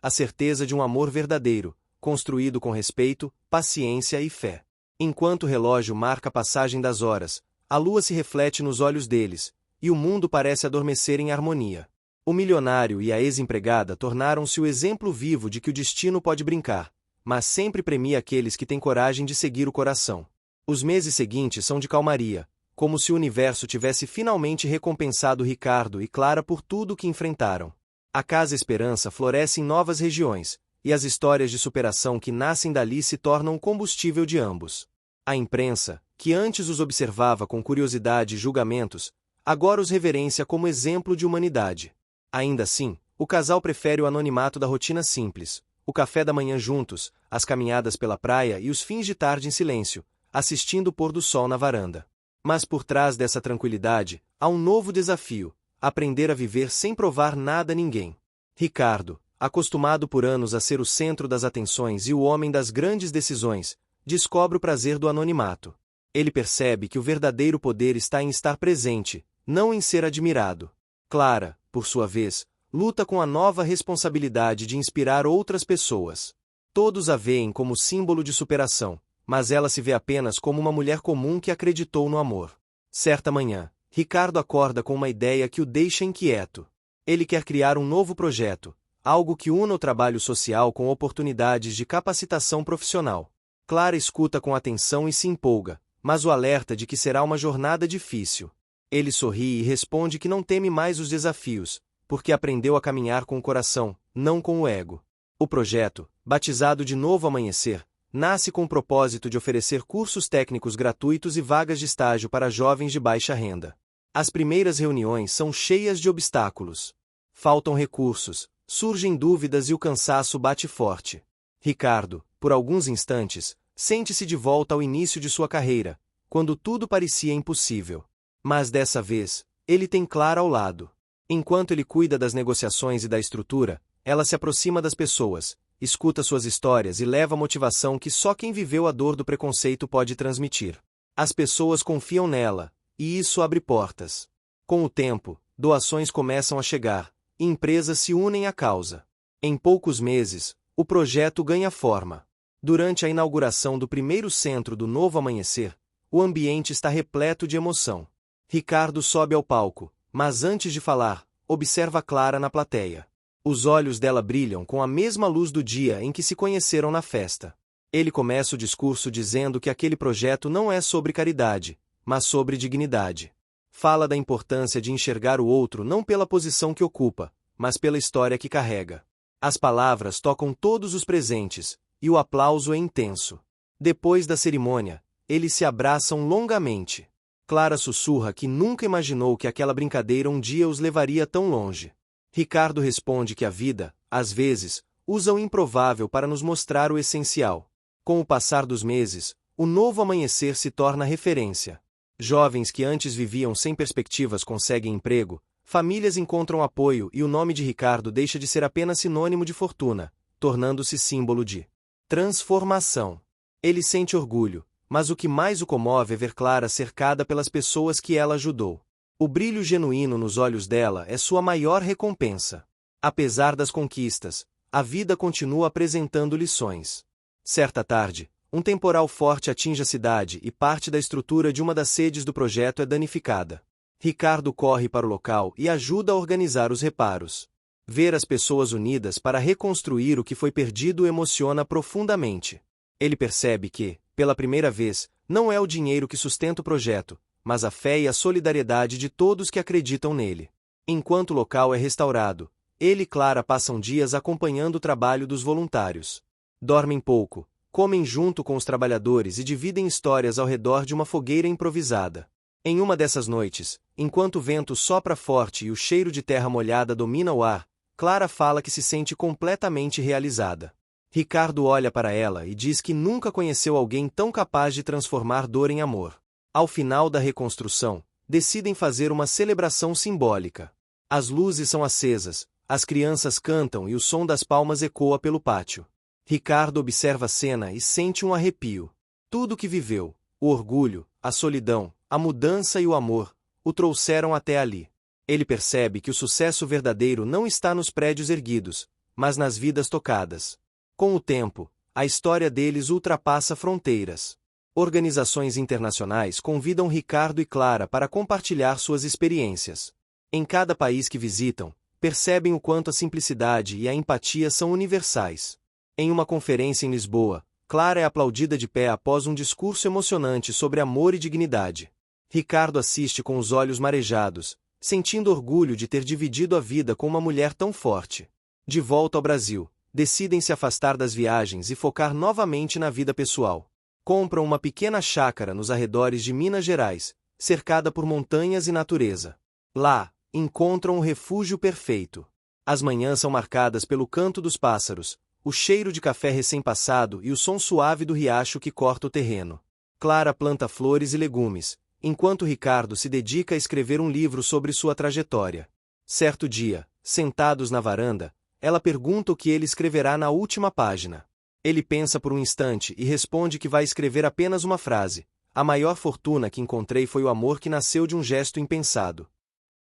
A certeza de um amor verdadeiro, construído com respeito, paciência e fé. Enquanto o relógio marca a passagem das horas, a lua se reflete nos olhos deles, e o mundo parece adormecer em harmonia. O milionário e a ex-empregada tornaram-se o exemplo vivo de que o destino pode brincar, mas sempre premia aqueles que têm coragem de seguir o coração. Os meses seguintes são de calmaria, como se o universo tivesse finalmente recompensado Ricardo e Clara por tudo o que enfrentaram. A Casa Esperança floresce em novas regiões, e as histórias de superação que nascem dali se tornam o combustível de ambos. A imprensa, que antes os observava com curiosidade e julgamentos, agora os reverencia como exemplo de humanidade. Ainda assim, o casal prefere o anonimato da rotina simples, o café da manhã juntos, as caminhadas pela praia e os fins de tarde em silêncio, assistindo o pôr do sol na varanda. Mas por trás dessa tranquilidade, há um novo desafio: aprender a viver sem provar nada a ninguém. Ricardo, acostumado por anos a ser o centro das atenções e o homem das grandes decisões, descobre o prazer do anonimato. Ele percebe que o verdadeiro poder está em estar presente, não em ser admirado. Clara, por sua vez, luta com a nova responsabilidade de inspirar outras pessoas. Todos a veem como símbolo de superação, mas ela se vê apenas como uma mulher comum que acreditou no amor. Certa manhã, Ricardo acorda com uma ideia que o deixa inquieto. Ele quer criar um novo projeto, algo que una o trabalho social com oportunidades de capacitação profissional. Clara escuta com atenção e se empolga, mas o alerta de que será uma jornada difícil. Ele sorri e responde que não teme mais os desafios, porque aprendeu a caminhar com o coração, não com o ego. O projeto, batizado de Novo Amanhecer, nasce com o propósito de oferecer cursos técnicos gratuitos e vagas de estágio para jovens de baixa renda. As primeiras reuniões são cheias de obstáculos. Faltam recursos, surgem dúvidas e o cansaço bate forte. Ricardo, por alguns instantes, sente-se de volta ao início de sua carreira, quando tudo parecia impossível. Mas dessa vez, ele tem Clara ao lado. Enquanto ele cuida das negociações e da estrutura, ela se aproxima das pessoas, escuta suas histórias e leva a motivação que só quem viveu a dor do preconceito pode transmitir. As pessoas confiam nela, e isso abre portas. Com o tempo, doações começam a chegar, e empresas se unem à causa. Em poucos meses, o projeto ganha forma. Durante a inauguração do primeiro centro do Novo Amanhecer, o ambiente está repleto de emoção. Ricardo sobe ao palco, mas antes de falar, observa Clara na plateia. Os olhos dela brilham com a mesma luz do dia em que se conheceram na festa. Ele começa o discurso dizendo que aquele projeto não é sobre caridade, mas sobre dignidade. Fala da importância de enxergar o outro não pela posição que ocupa, mas pela história que carrega. As palavras tocam todos os presentes, e o aplauso é intenso. Depois da cerimônia, eles se abraçam longamente. Clara sussurra que nunca imaginou que aquela brincadeira um dia os levaria tão longe. Ricardo responde que a vida, às vezes, usa o improvável para nos mostrar o essencial. Com o passar dos meses, o Novo Amanhecer se torna referência. Jovens que antes viviam sem perspectivas conseguem emprego, Famílias encontram apoio e o nome de Ricardo deixa de ser apenas sinônimo de fortuna, tornando-se símbolo de transformação. Ele sente orgulho, mas o que mais o comove é ver Clara cercada pelas pessoas que ela ajudou. O brilho genuíno nos olhos dela é sua maior recompensa. Apesar das conquistas, a vida continua apresentando lições. Certa tarde, um temporal forte atinge a cidade e parte da estrutura de uma das sedes do projeto é danificada. Ricardo corre para o local e ajuda a organizar os reparos. Ver as pessoas unidas para reconstruir o que foi perdido o emociona profundamente. Ele percebe que, pela primeira vez, não é o dinheiro que sustenta o projeto, mas a fé e a solidariedade de todos que acreditam nele. Enquanto o local é restaurado, ele e Clara passam dias acompanhando o trabalho dos voluntários. Dormem pouco, comem junto com os trabalhadores e dividem histórias ao redor de uma fogueira improvisada. Em uma dessas noites, enquanto o vento sopra forte e o cheiro de terra molhada domina o ar, Clara fala que se sente completamente realizada. Ricardo olha para ela e diz que nunca conheceu alguém tão capaz de transformar dor em amor. Ao final da reconstrução, decidem fazer uma celebração simbólica. As luzes são acesas, as crianças cantam e o som das palmas ecoa pelo pátio. Ricardo observa a cena e sente um arrepio. Tudo o que viveu, o orgulho, a solidão, a mudança e o amor, o trouxeram até ali. Ele percebe que o sucesso verdadeiro não está nos prédios erguidos, mas nas vidas tocadas. Com o tempo, a história deles ultrapassa fronteiras. Organizações internacionais convidam Ricardo e Clara para compartilhar suas experiências. Em cada país que visitam, percebem o quanto a simplicidade e a empatia são universais. Em uma conferência em Lisboa, Clara é aplaudida de pé após um discurso emocionante sobre amor e dignidade. Ricardo assiste com os olhos marejados, sentindo orgulho de ter dividido a vida com uma mulher tão forte. De volta ao Brasil, decidem se afastar das viagens e focar novamente na vida pessoal. Compram uma pequena chácara nos arredores de Minas Gerais, cercada por montanhas e natureza. Lá, encontram o refúgio perfeito. As manhãs são marcadas pelo canto dos pássaros, o cheiro de café recém-passado e o som suave do riacho que corta o terreno. Clara planta flores e legumes, enquanto Ricardo se dedica a escrever um livro sobre sua trajetória. Certo dia, sentados na varanda, ela pergunta o que ele escreverá na última página. Ele pensa por um instante e responde que vai escrever apenas uma frase: "A maior fortuna que encontrei foi o amor que nasceu de um gesto impensado."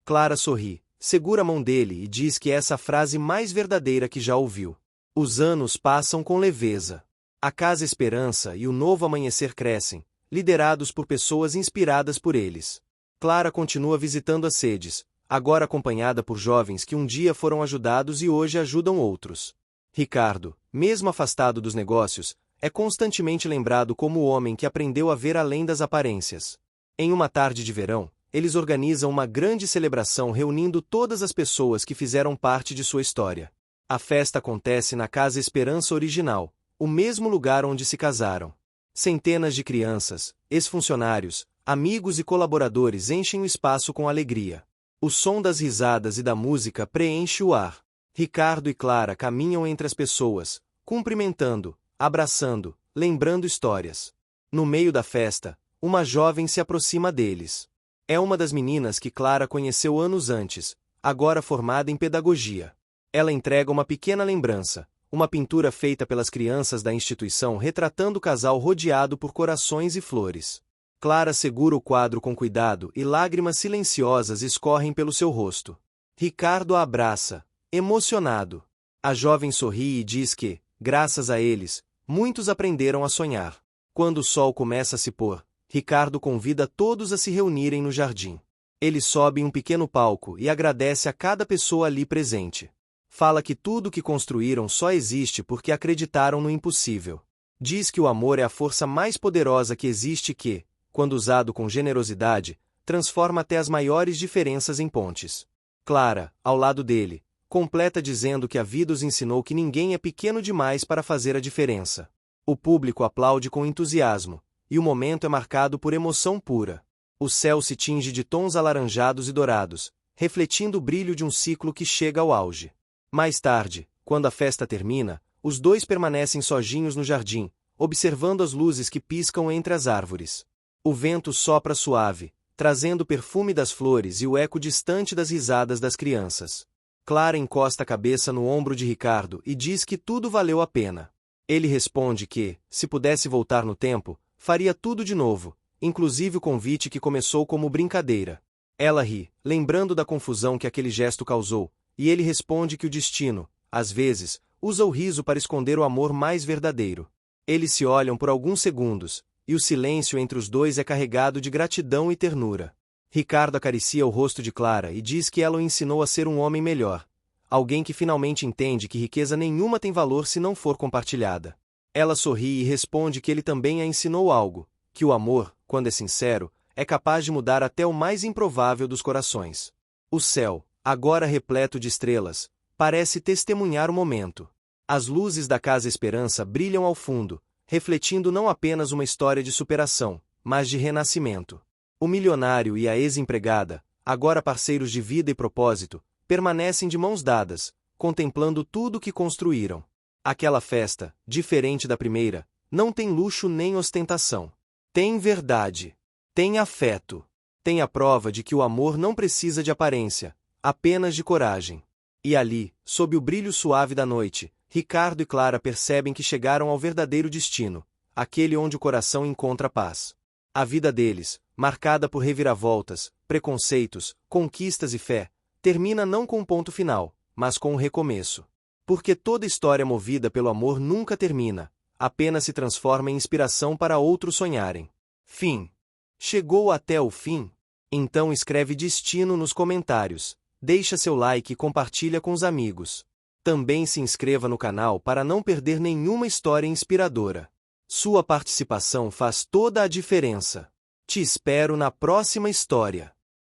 Clara sorri, segura a mão dele e diz que é essa a frase mais verdadeira que já ouviu. Os anos passam com leveza. A Casa Esperança e o Novo Amanhecer crescem, liderados por pessoas inspiradas por eles. Clara continua visitando as sedes, agora acompanhada por jovens que um dia foram ajudados e hoje ajudam outros. Ricardo, mesmo afastado dos negócios, é constantemente lembrado como o homem que aprendeu a ver além das aparências. Em uma tarde de verão, eles organizam uma grande celebração reunindo todas as pessoas que fizeram parte de sua história. A festa acontece na Casa Esperança original, o mesmo lugar onde se casaram. Centenas de crianças, ex-funcionários, amigos e colaboradores enchem o espaço com alegria. O som das risadas e da música preenche o ar. Ricardo e Clara caminham entre as pessoas, cumprimentando, abraçando, lembrando histórias. No meio da festa, uma jovem se aproxima deles. É uma das meninas que Clara conheceu anos antes, agora formada em pedagogia. Ela entrega uma pequena lembrança, uma pintura feita pelas crianças da instituição retratando o casal rodeado por corações e flores. Clara segura o quadro com cuidado e lágrimas silenciosas escorrem pelo seu rosto. Ricardo a abraça, emocionado. A jovem sorri e diz que, graças a eles, muitos aprenderam a sonhar. Quando o sol começa a se pôr, Ricardo convida todos a se reunirem no jardim. Ele sobe em um pequeno palco e agradece a cada pessoa ali presente. Fala que tudo o que construíram só existe porque acreditaram no impossível. Diz que o amor é a força mais poderosa que existe e que, quando usado com generosidade, transforma até as maiores diferenças em pontes. Clara, ao lado dele, completa dizendo que a vida os ensinou que ninguém é pequeno demais para fazer a diferença. O público aplaude com entusiasmo, e o momento é marcado por emoção pura. O céu se tinge de tons alaranjados e dourados, refletindo o brilho de um ciclo que chega ao auge. Mais tarde, quando a festa termina, os dois permanecem sozinhos no jardim, observando as luzes que piscam entre as árvores. O vento sopra suave, trazendo o perfume das flores e o eco distante das risadas das crianças. Clara encosta a cabeça no ombro de Ricardo e diz que tudo valeu a pena. Ele responde que, se pudesse voltar no tempo, faria tudo de novo, inclusive o convite que começou como brincadeira. Ela ri, lembrando da confusão que aquele gesto causou, e ele responde que o destino, às vezes, usa o riso para esconder o amor mais verdadeiro. Eles se olham por alguns segundos, e o silêncio entre os dois é carregado de gratidão e ternura. Ricardo acaricia o rosto de Clara e diz que ela o ensinou a ser um homem melhor, alguém que finalmente entende que riqueza nenhuma tem valor se não for compartilhada. Ela sorri e responde que ele também a ensinou algo, que o amor, quando é sincero, é capaz de mudar até o mais improvável dos corações. O céu, agora repleto de estrelas, parece testemunhar o momento. As luzes da Casa Esperança brilham ao fundo, refletindo não apenas uma história de superação, mas de renascimento. O milionário e a ex-empregada, agora parceiros de vida e propósito, permanecem de mãos dadas, contemplando tudo o que construíram. Aquela festa, diferente da primeira, não tem luxo nem ostentação. Tem verdade. Tem afeto. Tem a prova de que o amor não precisa de aparência, apenas de coragem. E ali, sob o brilho suave da noite, Ricardo e Clara percebem que chegaram ao verdadeiro destino, aquele onde o coração encontra paz. A vida deles, marcada por reviravoltas, preconceitos, conquistas e fé, termina não com um ponto final, mas com um recomeço. Porque toda história movida pelo amor nunca termina, apenas se transforma em inspiração para outros sonharem. Fim. Chegou até o fim? Então escreve destino nos comentários, deixa seu like e compartilha com os amigos. Também se inscreva no canal para não perder nenhuma história inspiradora. Sua participação faz toda a diferença. Te espero na próxima história.